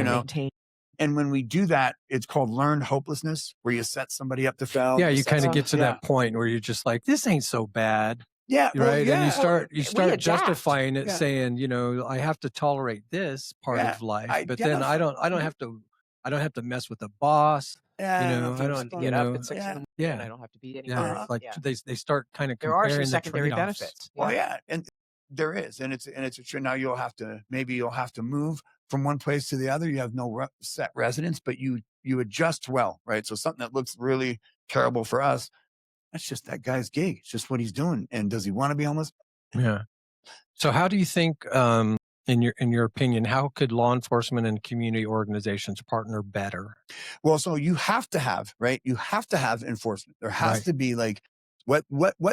And when we do that, it's called learned hopelessness, where you set somebody up to fail. Yeah, you kind of get to that point where you're just like, this ain't so bad. Yeah, right. And you start justifying it, saying, I have to tolerate this part of life, but then I don't have to mess with the boss. I don't have to get up at 6 in the morning. I don't have to be anywhere. They start kind of there comparing are some the secondary trade-offs. benefits. Well, and there is, and it's a now you'll have to move from one place to the other. You have no set residence, but you adjust well, right? So something that looks really terrible for us, that's just that guy's gig. It's just what he's doing. And does he want to be homeless? Yeah. So how do you think, in your opinion, how could law enforcement and community organizations partner better? Well, so you have to have, right? You have to have enforcement. There has to be like, what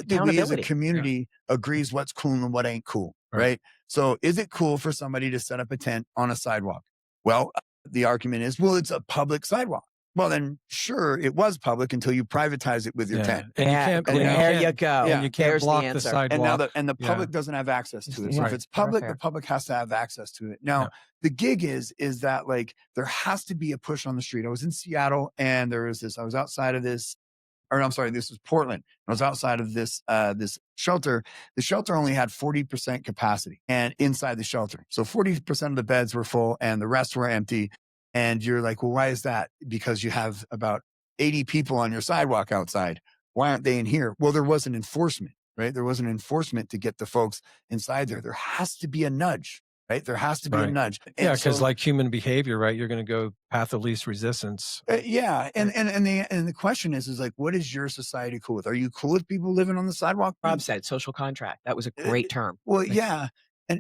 do we as a community agrees what's cool and what ain't cool, right? So is it cool for somebody to set up a tent on a sidewalk? Well, the argument is, well, it's a public sidewalk. Well, then sure, it was public until you privatize it with your tent. And there you go. And you can't block the sidewalk. And the public doesn't have access to it. So if it's public, the public has to have access to it. Now, the gig is that like there has to be a push on the street. I was in Seattle and there was this, I was outside of this, or I'm sorry, this was Portland. I was outside of this shelter. The shelter only had 40% capacity and inside the shelter. So 40% of the beds were full and the rest were empty. And you're like, well, why is that? Because you have about 80 people on your sidewalk outside. Why aren't they in here? Well, there wasn't enforcement, right? There wasn't enforcement to get the folks inside there. There has to be a nudge, right? There has to be a nudge. And because like human behavior, right? You're going to go path of least resistance. And the question is like, what is your society cool with? Are you cool with people living on the sidewalk? Rob said social contract. That was a great term. Well, yeah.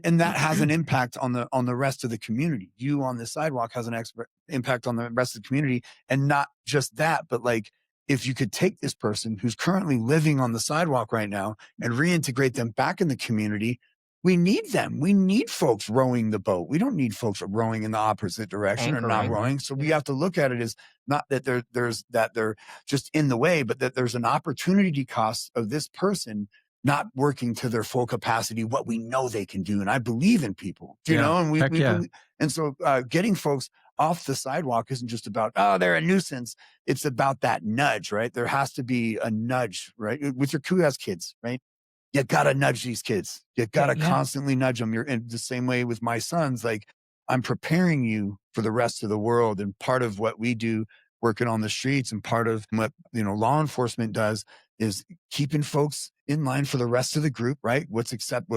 And that has an impact on the rest of the community. You on the sidewalk has an impact on the rest of the community. And not just that, but like, if you could take this person who's currently living on the sidewalk right now and reintegrate them back in the community, we need them. We need folks rowing the boat. We don't need folks rowing in the opposite direction or not rowing. So we have to look at it as not that they're just in the way, but that there's an opportunity cost of this person not working to their full capacity, what we know they can do. And I believe in people, you know, and we believe, and so getting folks off the sidewalk isn't just about, oh, they're a nuisance. It's about that nudge, right? There has to be a nudge, right? With your who has kids, right? You got to nudge these kids. You got to constantly nudge them. You're in the same way with my sons. Like, I'm preparing you for the rest of the world. And part of what we do working on the streets and part of what, law enforcement does is keeping folks in line for the rest of the group, right? What's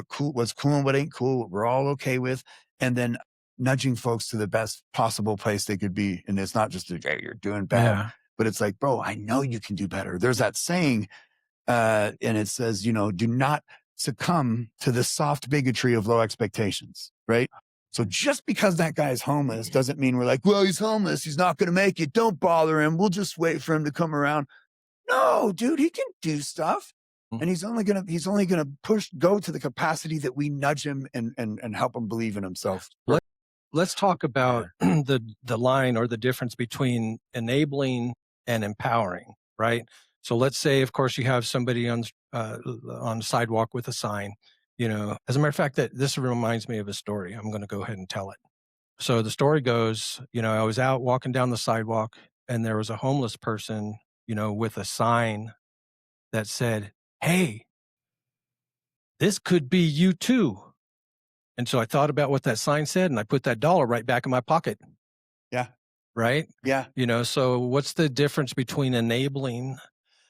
cool and what ain't cool, what we're all okay with. And then nudging folks to the best possible place they could be. And it's not just, hey, you're doing bad, but it's like, bro, I know you can do better. There's that saying, and it says, do not succumb to the soft bigotry of low expectations, right? So just because that guy's homeless doesn't mean we're like, well, he's homeless. He's not going to make it. Don't bother him. We'll just wait for him to come around. No, dude, he can do stuff. And he's only gonna go to the capacity that we nudge him and help him believe in himself. let's talk about the line or the difference between enabling and empowering, right? So let's say, of course, you have somebody on the sidewalk with a sign. You know, as a matter of fact, that this reminds me of a story. I'm going to go ahead and tell it. So the story goes, you know, I was out walking down the sidewalk, and there was a homeless person, you know, with a sign that said, "Hey, this could be you too." And so I thought about what that sign said, and I put that dollar right back in my pocket. Yeah. Right? Yeah. You know, so what's the difference between enabling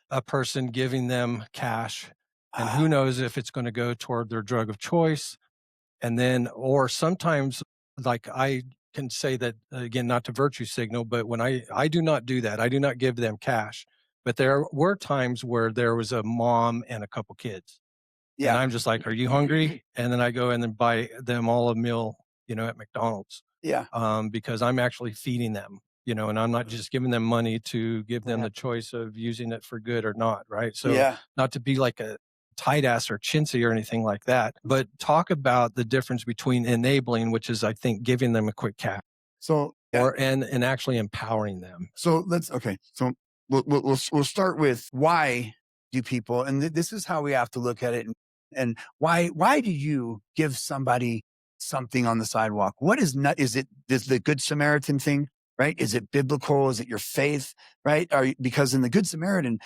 a person, giving them cash, and who knows if it's going to go toward their drug of choice? And then, or sometimes, like I can say that, again, not to virtue signal, but when I do not do that, I do not give them cash. But there were times where there was a mom and a couple kids. Yeah. And I'm just like, "Are you hungry?" And then I go and then buy them all a meal, you know, at McDonald's. Yeah. Because I'm actually feeding them, you know, and I'm not just giving them money to give them the choice of using it for good or not, right? So not to be like a tight ass or chintzy or anything like that, but talk about the difference between enabling, which is, I think, giving them a quick cash, So or and actually empowering them. So So we'll start with why do people, and this is how we have to look at it, and why do you give somebody something on the sidewalk? What is not? Is it the Good Samaritan thing, right? Is it biblical? Is it your faith, right? Because in the Good Samaritan,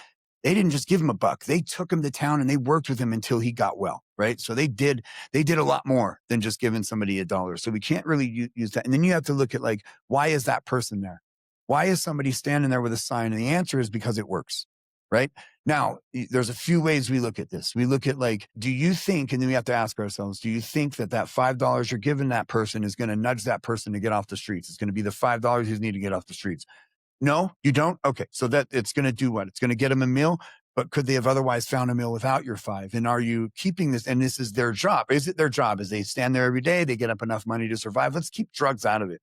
they didn't just give him a buck. They took him to town and they worked with him until he got well, right? So they did a lot more than just giving somebody $1. So we can't really use that. And then you have to look at, like, why is that person there? Why is somebody standing there with a sign? And the answer is because it works, right? Now, there's a few ways we look at this. We look at, like, do you think, and then we have to ask ourselves, do you think that $5 you're giving that person is going to nudge that person to get off the streets? It's going to be the $5 you need to get off the streets. No, you don't? Okay. So that it's going to do what? It's going to get them a meal, but could they have otherwise found a meal without your $5? And are you keeping this? And this is their job. Is it their job? Is they stand there every day? They get up enough money to survive? Let's keep drugs out of it.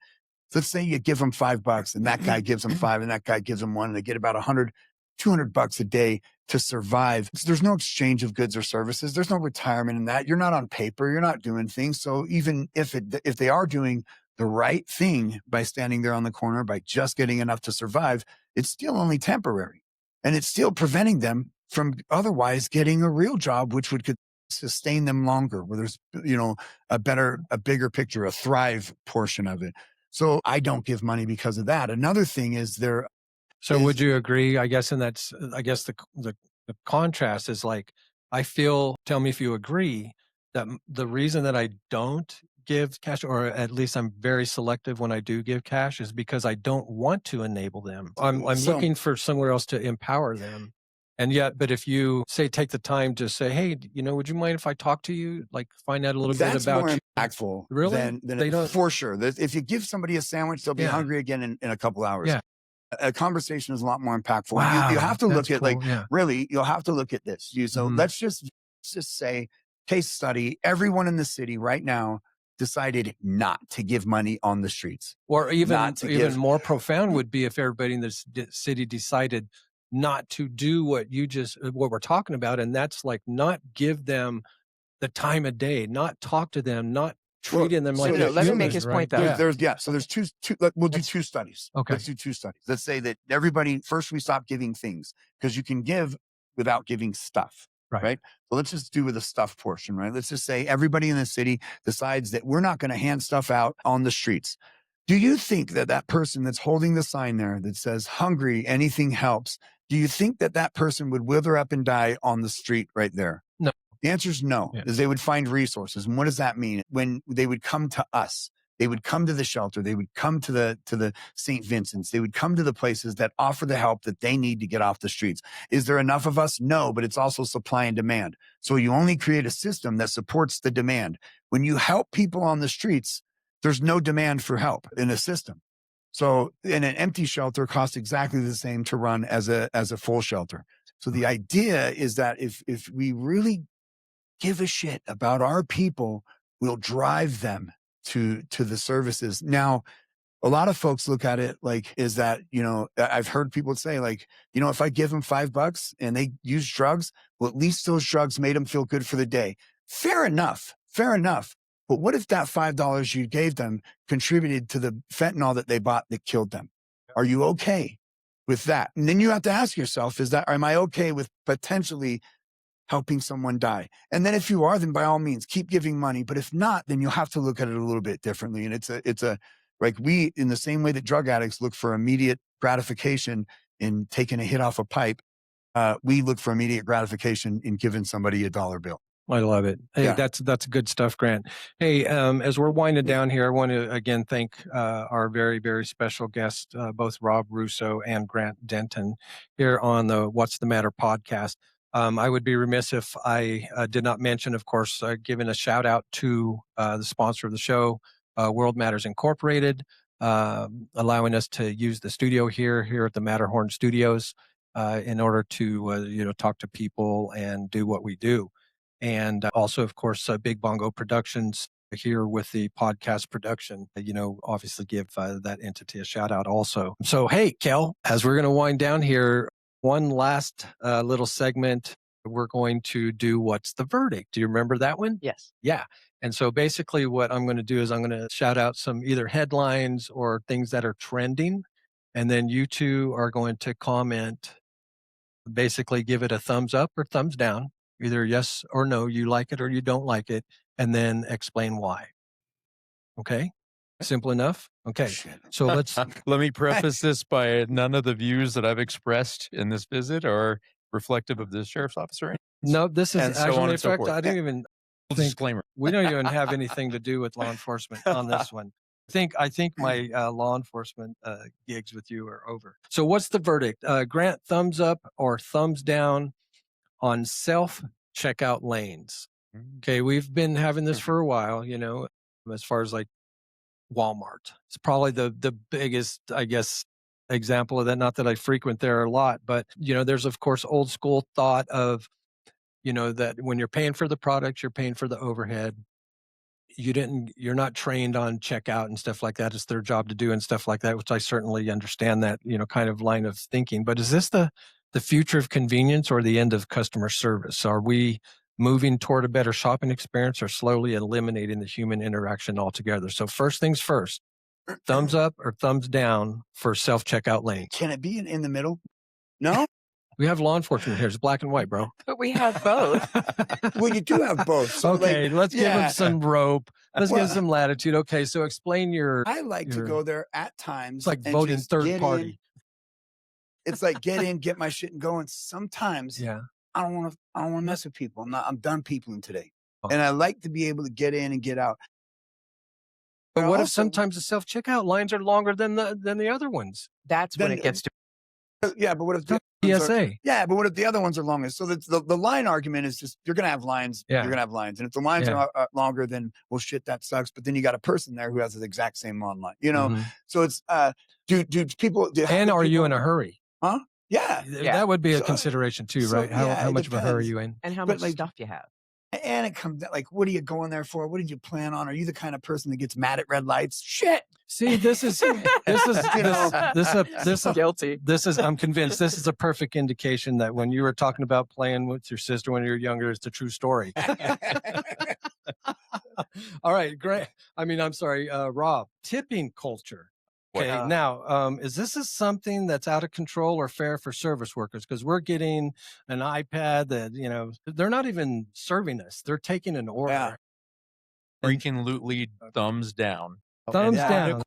So let's say you give them $5 and that guy gives them 5 and that guy gives them 1 and they get about $100, $200 a day to survive. So there's no exchange of goods or services. There's no retirement in that. You're not on paper. You're not doing things. So even if they are doing the right thing by standing there on the corner, by just getting enough to survive, it's still only temporary. And it's still preventing them from otherwise getting a real job, which could sustain them longer, where there's, you know, a bigger picture, a thrive portion of it. So I don't give money because of that. Another thing is So would you agree? I guess, and that's, I guess the contrast is, like, I feel, tell me if you agree, that the reason that I don't give cash, or at least I'm very selective when I do give cash, is because I don't want to enable them. I'm looking for somewhere else to empower them. And yet, but if you say, take the time to say, "Hey, you know, would you mind if I talk to you? Like, find out a little bit about you." That's more impactful. Really? Than they don't, for sure. If you give somebody a sandwich, they'll be hungry again in a couple hours. Yeah. A conversation is a lot more impactful. Wow, you have to look at, cool. Really, you'll have to look at this. So let's just say, case study, everyone in the city right now decided not to give money on the streets. Or even more profound would be if everybody in this city decided not to do what we're talking about. And that's, like, not give them the time of day, not talk to them, not treating them like let humans, him make his point, though. So there's two we'll do 2 studies. Okay. Let's do 2 studies. Let's say that everybody, first we stop giving things, because you can give without giving stuff. Right. So let's just do with the stuff portion, right? Let's just say everybody in the city decides that we're not going to hand stuff out on the streets. Do you think that person that's holding the sign there that says, "Hungry, anything helps," do you think that person would wither up and die on the street right there? No. The answer is no, because they would find resources. And what does that mean? When they would come to us, they would come to the shelter, they would come to the St. Vincent's, they would come to the places that offer the help that they need to get off the streets. Is there enough of us? No, but it's also supply and demand. So you only create a system that supports the demand. When you help people on the streets, there's no demand for help in a system. So in an empty shelter costs exactly the same to run as a full shelter. So the idea is that if we really give a shit about our people, we'll drive them to the services. Now, a lot of folks look at it like, is that, you know, I've heard people say, like, you know, if I give them $5 and they use drugs, well, at least those drugs made them feel good for the day. Fair enough. But But what if that $5 you gave them contributed to the fentanyl that they bought that killed them? Are you okay with that? And then you have to ask yourself, am I okay with potentially helping someone die? And then if you are, then by all means, keep giving money. But if not, then you'll have to look at it a little bit differently. And like we, in the same way that drug addicts look for immediate gratification in taking a hit off a pipe, we look for immediate gratification in giving somebody a dollar bill. I love it. Hey, that's good stuff, Grant. Hey, as we're winding down here, I want to again thank our very, very special guests, both Robb Russo and Grant Denton, here on the What's the Matter podcast. I would be remiss if I did not mention, of course, giving a shout out to the sponsor of the show, World Matters Incorporated, allowing us to use the studio here at the Matterhorn Studios in order to talk to people and do what we do. And also, of course, Big Bongo Productions here with the podcast production, obviously give that entity a shout out also. So, hey, Kel, as we're going to wind down here, one last little segment, we're going to do What's the Verdict? Do you remember that one? Yes. Yeah. And so basically what I'm going to do is I'm going to shout out some either headlines or things that are trending. And then you two are going to comment, basically give it a thumbs up or thumbs down. Either yes or no, you like it or you don't like it, and then explain why. Okay? Simple enough? Okay. So let's... Let me preface this by none of the views that I've expressed in this visit are reflective of the sheriff's officer. No, this is actually, in fact, I didn't even think... Disclaimer. We don't even have anything to do with law enforcement on this one. I think my law enforcement gigs with you are over. So what's the verdict? Grant, thumbs up or thumbs down on self-checkout lanes? Okay, we've been having this for a while, as far as like Walmart. It's probably the biggest, I guess, example of that. Not that I frequent there a lot, but, there's, of course, old school thought of, that when you're paying for the product, you're paying for the overhead. You're not trained on checkout and stuff like that. It's their job to do and stuff like that, which I certainly understand that, kind of line of thinking. But is this the future of convenience or the end of customer service? Are we moving toward a better shopping experience or slowly eliminating the human interaction altogether? So first things first, thumbs up or thumbs down for self-checkout lanes? Can it be in the middle? No? We have law enforcement here. It's black and white, bro. But we have both. Well, you do have both. So okay, let's give him some rope. Let's give some latitude. Okay, so explain your... I like to go there at times. It's like voting third party. It's like get in, get my shit and go. And sometimes I don't want to mess with people. I'm done peopling today. And I like to be able to get in and get out. But what if sometimes the self-checkout lines are longer than the other ones? That's when it gets to... Yeah, but what if PSA? But what if the other ones are longer? So the line argument is just you're going to have lines. Yeah. You're going to have lines, and if the lines are longer, then well, shit, that sucks. But then you got a person there who has the exact same long line. So it's do people? Are you in a hurry? Huh? Yeah. That would be a consideration too, right? How much of a hurry are you in, and how much stuff you have. And it comes like, what are you going there for? What did you plan on? Are you the kind of person that gets mad at red lights? Shit. See, this is guilty. I'm convinced this is a perfect indication that when you were talking about playing with your sister when you were younger, it's a true story. All right, great. I'm sorry, Robb. Tipping culture. Okay, now, is this something that's out of control or fair for service workers? Because we're getting an iPad that, they're not even serving us. They're taking an order. Yeah. Freaking thumbs down. Thumbs down.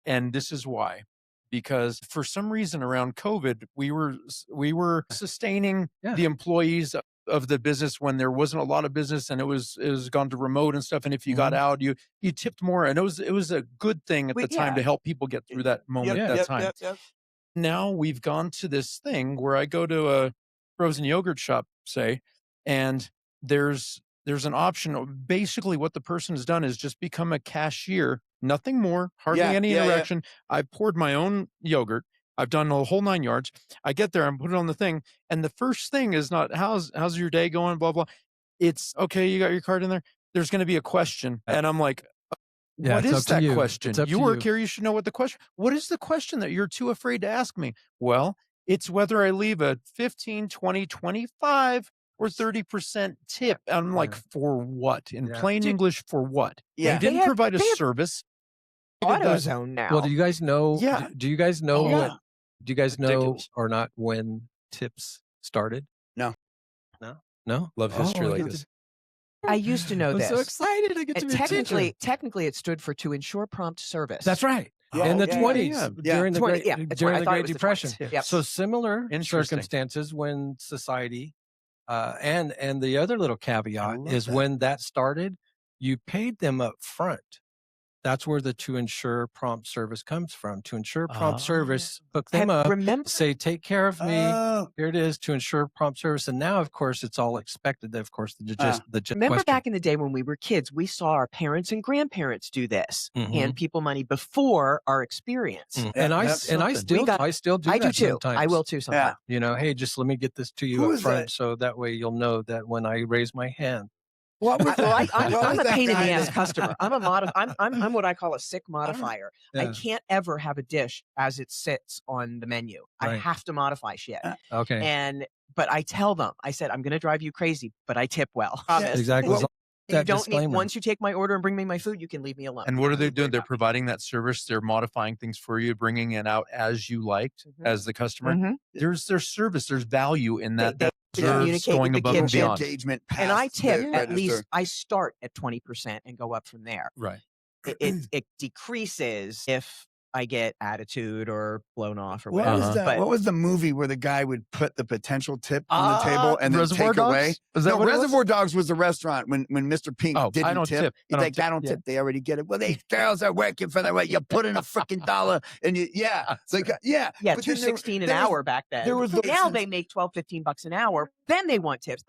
And this is why. Because for some reason around COVID, we were sustaining the employees of the business when there wasn't a lot of business and it was gone to remote and stuff. And if you got out, you tipped more. And it was a good thing at the time to help people get through that moment at that time. Now we've gone to this thing where I go to a frozen yogurt shop, say, and there's an option. Basically what the person has done is just become a cashier, nothing more, hardly any interaction. I poured my own yogurt. I've done a whole 9 yards. I get there and put it on the thing. And the first thing is not, how's your day going? Blah, blah. It's okay. You got your card in there. There's going to be a question. And I'm like, what is that question? You work here. You should know what the question. What is the question that you're too afraid to ask me? Well, it's whether I leave a 15, 20, 25 or 30% tip. I'm like, for what? In plain English, for what? Yeah. They didn't provide a service. AutoZone now. Well, do you guys know? Yeah. Do you guys know what? Yeah. Do you guys know Ridiculous. or not when tips started? No. No. Love history I like get this. I used to know I'm this. so excited! I get to be a teacher. Technically, it stood for to ensure prompt service. That's right. Yeah, In the yeah, 20s, yeah. during the 20, Great, yeah, that's during right. I the thought it Great was the Depression. 20s. Yep. So similar Interesting. circumstances when society, and the other little caveat love is that. when that started, you paid them up front. That's where the to ensure prompt service comes from. To ensure prompt service, hook them up, Remember, say, take care of me. Oh. Here it is, to ensure prompt service. And now, of course, it's all expected. Of course, the remember question. back in the day when we were kids, we saw our parents and grandparents do this, Mhm. hand people money before our experience. And I still do I that do too. sometimes. I will too sometimes. You know, hey, just let me get this to you Who up is front, that? so that way you'll know that when I raise my hand. What was I'm a that pain in guy the ass that- customer. I'm what I call a sick modifier. I Yeah. can't ever have a dish as it sits on the menu. I Right. have to modify shit. Okay. But I tell them, I said, I'm going to drive you crazy, but I tip well. Promise. Exactly. Well, You That don't disclaimer. need, once you take my order and bring me my food, you can leave me alone. And what are they Don't doing? worry They're about me. providing that service. They're modifying things for you, bringing it out as you liked as the customer. Mhm. There's service. There's value in that. They That deserves communicate going with the above and kitchen. beyond. Engagement And I past tip the at least, register. I start at 20% and go up from there. Right. It decreases if I get attitude or blown off or What whatever. was that? But What was the movie where the guy would put the potential tip on the table and then Reservoir take Dogs? away? Is that No, what it was? Reservoir Dogs was the restaurant when Mr. Pink Oh, didn't I don't tip. He's like, I don't tip. They already get it. Well, these girls are working for the way you put in a freaking dollar and you, it's like, yeah, but then there- $2.16 an there was- hour back then. there was now the- they make $12-15 an hour. Then they want tips.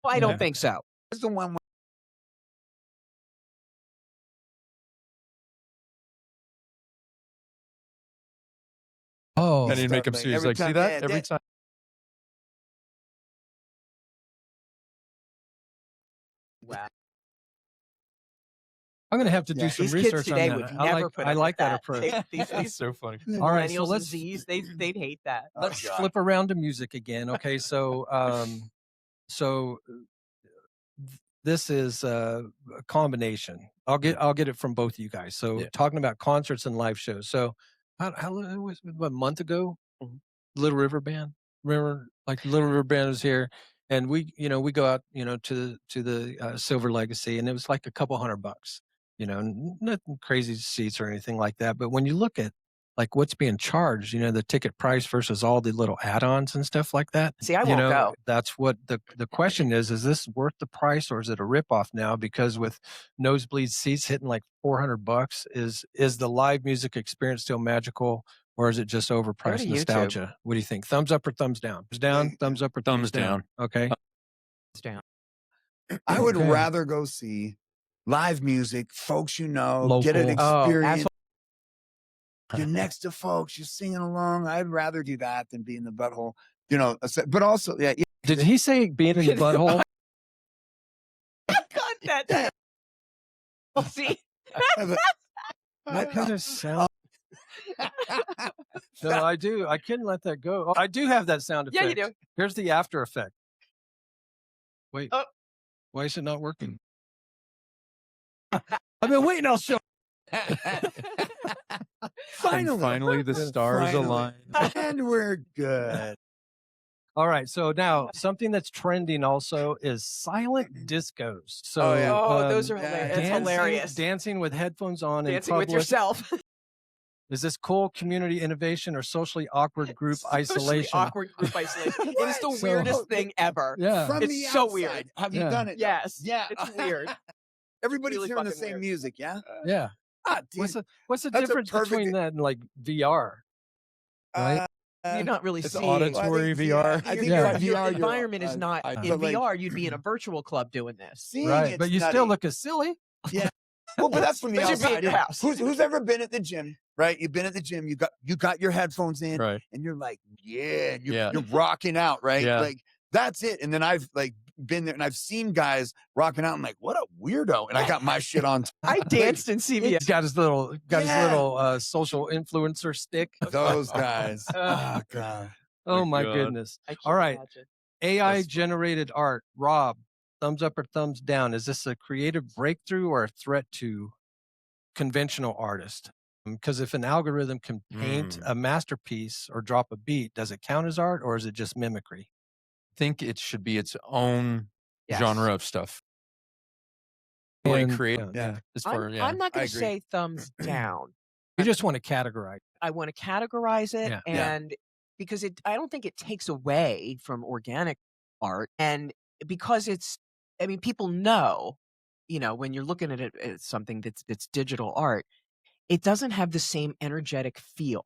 I don't think so. There's the one. Oh, I didn't make him Like, serious. every Like, see time- that? yeah, Every that- time. Wow. I'm going to have to do Yeah. some These kids research today on would that. never put I up like with that approach. That's so funny. All right, so Millennials let's and Zs, they'd hate that. let's flip around to music again. Okay, so this is a combination. I'll get it from both of you guys. So talking about concerts and live shows. So how it was a month ago? Little River Band. Remember, like Little River Band was here, and we go out to the Silver Legacy, and it was like a couple $100. Nothing crazy seats or anything like that. But when you look at like what's being charged, the ticket price versus all the little add-ons and stuff like that. See, I won't go. That's what the question is this worth the price or is it a ripoff now? Because with nosebleed seats hitting like $400, is the live music experience still magical or is it just overpriced nostalgia? What do you think? Thumbs up or thumbs down? Thumbs down, thumbs up or thumbs down? Okay. Thumbs down. I would Okay. rather go see live music, folks get an Local. experience. You're next to folks, you're singing along. I'd rather do that than be in the butthole. But also, Did he say being in the butthole? Got that. See? What kind of sound? No, I do. I couldn't let that go. Oh, I do have that sound effect. Yeah, you do. Here's the after effect. Wait. Oh. Why is it not working? I've been waiting. I'll show. Finally, the stars align. And we're good. All right. So now something that's trending also is silent discos. So Those are hilarious. It's hilarious. Dancing with headphones on Dancing in with public. yourself. Is this cool community innovation or socially awkward group isolation? Awkward group isolation. It is the So- weirdest thing ever. Yeah. From It's the so outside, weird. Have you Yeah. done it? Yes. Yeah. It's weird. Everybody's Really hearing the fucking same weird. music, yeah? Yeah. Dude. What's the That's a difference perfect- between that and like VR? Right? You're not really It's seeing. auditory VR. I think Yeah. your Your environment is not. I- In but, like, VR, you'd be in a virtual club doing this. seeing Right. it's But you nutty. still look as silly. Well, but that's from the But you'd be at outside. your house. Who's ever been at the gym, right? You've been at the gym. You got your headphones in, Right. and you're like, and you're, Yeah. you're rocking out, right? Yeah. Like that's it. And then I've like been there, and I've seen guys rocking out. I'm like, what a weirdo! And I got my shit on. I danced in CVS. He's got his little social influencer stick. Those guys. Uh, Oh god. Oh my God. goodness. I can't All right. imagine. AI generated art. Rob, thumbs up or thumbs down? Is this a creative breakthrough or a threat to conventional artists? Because if an algorithm can paint a masterpiece or drop a beat, does it count as art or is it just mimicry? I think it should be its own genre of stuff. Really creative. Yeah. I'm not going to say thumbs down. You just want to categorize. I want to categorize it, and because I don't think it takes away from organic art, and because people know, when you're looking at it as something that's digital art, it doesn't have the same energetic feel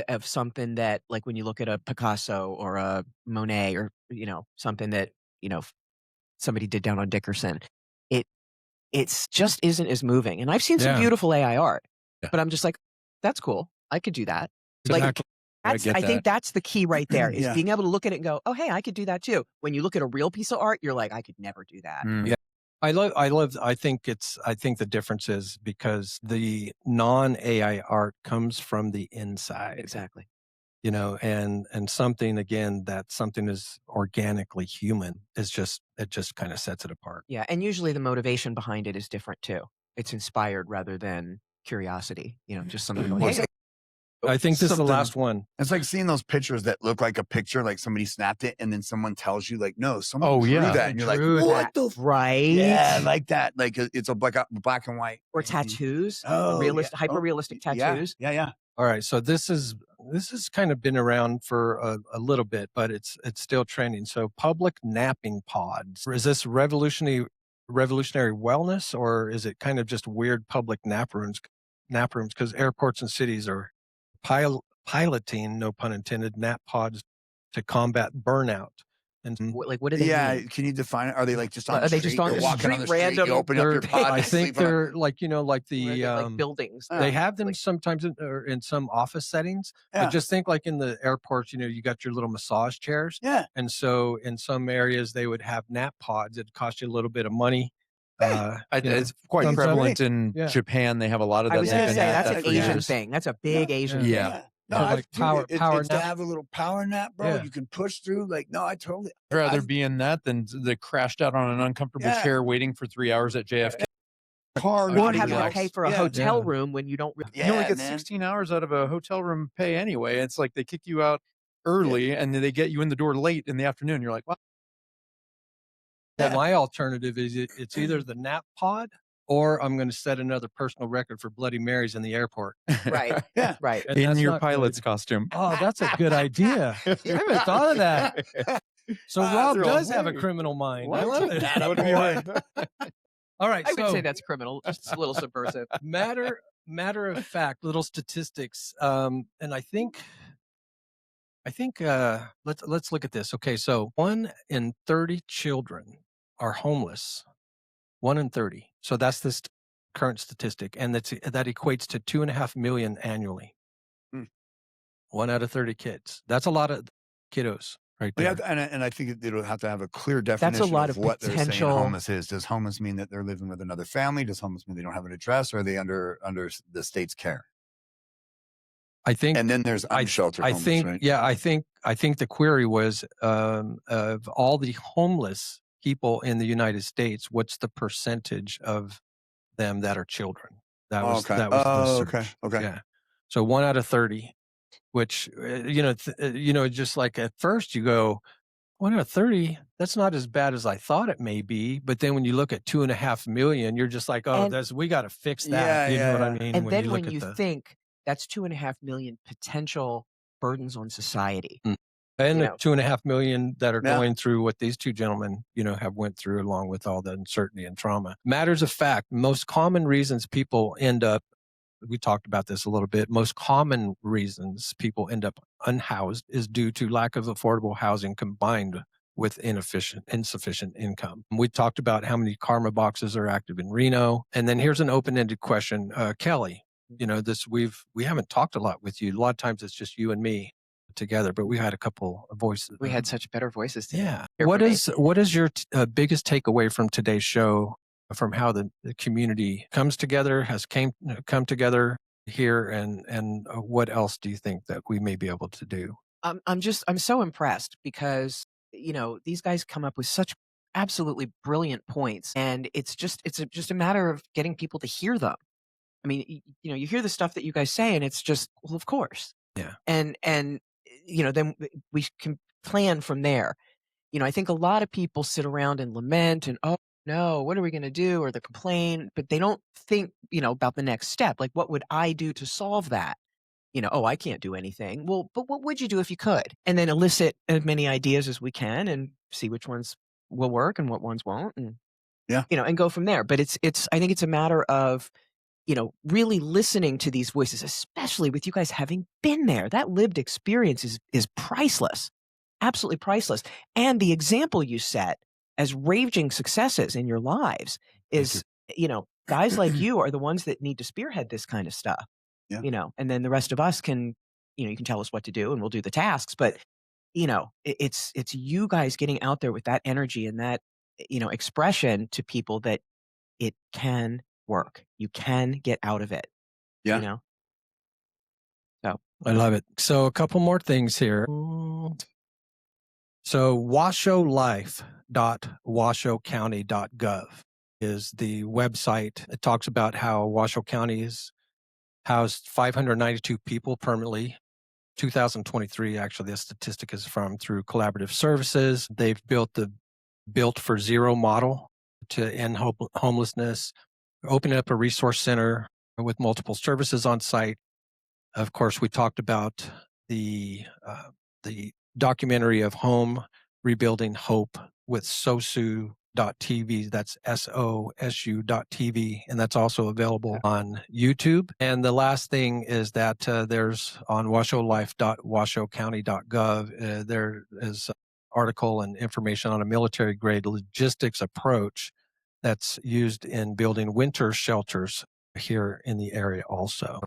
of something that, like when you look at a Picasso or a Monet or something that somebody did down on Dickerson. It's just isn't as moving. And I've seen some beautiful AI art, but I'm just like, that's cool. I could do that. Exactly. Like, I think that's the key right there is being able to look at it and go, oh, hey, I could do that too. When you look at a real piece of art, you're like, I could never do that. Yeah. I think the difference is because the non-AI art comes from the inside. Exactly. And something, again, that something is organically human it just kind of sets it apart. Yeah. And usually the motivation behind it is different too. It's inspired rather than curiosity, just something going, hey, I think this is the last one. It's like seeing those pictures that look like a picture, like somebody snapped it, and then someone tells you, like, no, someone drew that. And you're like, what the? Right. Yeah, like that. Like it's a black and white. Or tattoos. Oh, hyper realistic tattoos. Yeah. All right. So this has kind of been around for a little bit, but it's still trending. So public napping pods. Is this revolutionary wellness, or is it kind of just weird public nap rooms? Because airports and cities are piloting, no pun intended, nap pods to combat burnout. And what do they mean? Can you define it? Are they like just on are they just on the street random? You open up your pod, I think they're like the like buildings. They have them sometimes in some office settings. But just think like in the airports, you got your little massage chairs. Yeah. And so in some areas they would have nap pods. It'd cost you a little bit of money. It's quite prevalent in Japan. They have a lot of that. I was going to say that's an Asian thing. That's a big Asian thing. Yeah. No, like power it's to nap. have a little power nap, bro. Yeah. You can push through. Like, no, I totally. I'd rather be in that than the crashed out on an uncomfortable chair waiting for 3 hours at JFK. Hard. Or having to pay for a hotel room when you don't. You only get 16 hours out of a hotel room pay anyway. It's like they kick you out early and then they get you in the door late in the afternoon. You're like, wow. Well, my alternative is it's either the nap pod or I'm going to set another personal record for Bloody Marys in the airport. Right. Yeah. Right. And in your pilot's costume. Oh, that's a good idea. I haven't thought of that. So Rob does have a criminal mind. I love it. That would be right. All right. I would say that's criminal. Just a little subversive. Matter of fact, little statistics. And I think let's look at this. Okay. So 1 in 30 children are homeless. 1 in 30. So that's this current statistic. And that equates to 2.5 million annually. 1 out of 30 kids. That's a lot of kiddos right there. Yeah, and I think it'll have to have a clear definition That's a lot of of what potential. they're saying homeless is. Does homeless mean that they're living with another family? Does homeless mean they don't have an address? Or are they under the state's care? I think, and then there's unsheltered homeless, right? Yeah, I think the query was of all the homeless people in the United States, what's the percentage of them that are children? That was the search. Okay. Yeah. So 1 out of 30, which just like at first you go 1 out of 30. That's not as bad as I thought it may be. But then when you look at 2.5 million, you're just like, we got to fix that. You know what I mean? And then when you think that's 2.5 million potential burdens on society. And the 2.5 million that are going through what these two gentlemen, have went through, along with all the uncertainty and trauma. Matters of fact, most common reasons people end up, we talked about this a little bit, most common reasons people end up unhoused is due to lack of affordable housing combined with insufficient income. We talked about how many karma boxes are active in Reno. And then here's an open-ended question. Kelly, we haven't talked a lot with you. A lot of times it's just you and me together, but we had a couple of voices. We had such better voices today. Yeah. What is your biggest takeaway from today's show, from how the community comes together, has come together here, and what else do you think that we may be able to do? I'm so impressed because, you know, these guys come up with such absolutely brilliant points, and just a matter of getting people to hear them. I mean, you know, you hear the stuff that you guys say, and it's just, well, of course. Yeah. And you know, then we can plan from there. You know, I think a lot of people sit around and lament and, oh no, what are we going to do? Or they complain, but they don't think, you know, about the next step. Like, what would I do to solve that? You know, oh, I can't do anything. Well, but what would you do if you could? And then elicit as many ideas as we can and see which ones will work and what ones won't. And, Yeah. you know, and go from there. But I think it's a matter of, you know, really listening to these voices, especially with you guys having been there. That lived experience is priceless, absolutely priceless. And the example you set as raging successes in your lives is, you know, guys like you are the ones that need to spearhead this kind of stuff. Yeah. You know, and then the rest of us can, you know, you can tell us what to do and we'll do the tasks. But, you know, it's you guys getting out there with that energy and that, you know, expression to people that it can work. You can get out of it. Yeah. You know? So I love it. So a couple more things here. So washolife.washoecounty.gov is the website. It talks about how Washoe County has housed 592 people permanently. 2023, actually, the statistic is from through collaborative services. They've built the Built for Zero model to end homelessness, opening up a resource center with multiple services on site. Of course, we talked about the documentary of Home Rebuilding Hope with sosu.tv. That's SOSU.tv. And that's also available on YouTube. And the last thing is that there's on washolife.washoecounty.gov, there is article and information on a military grade logistics approach that's used in building winter shelters here in the area also.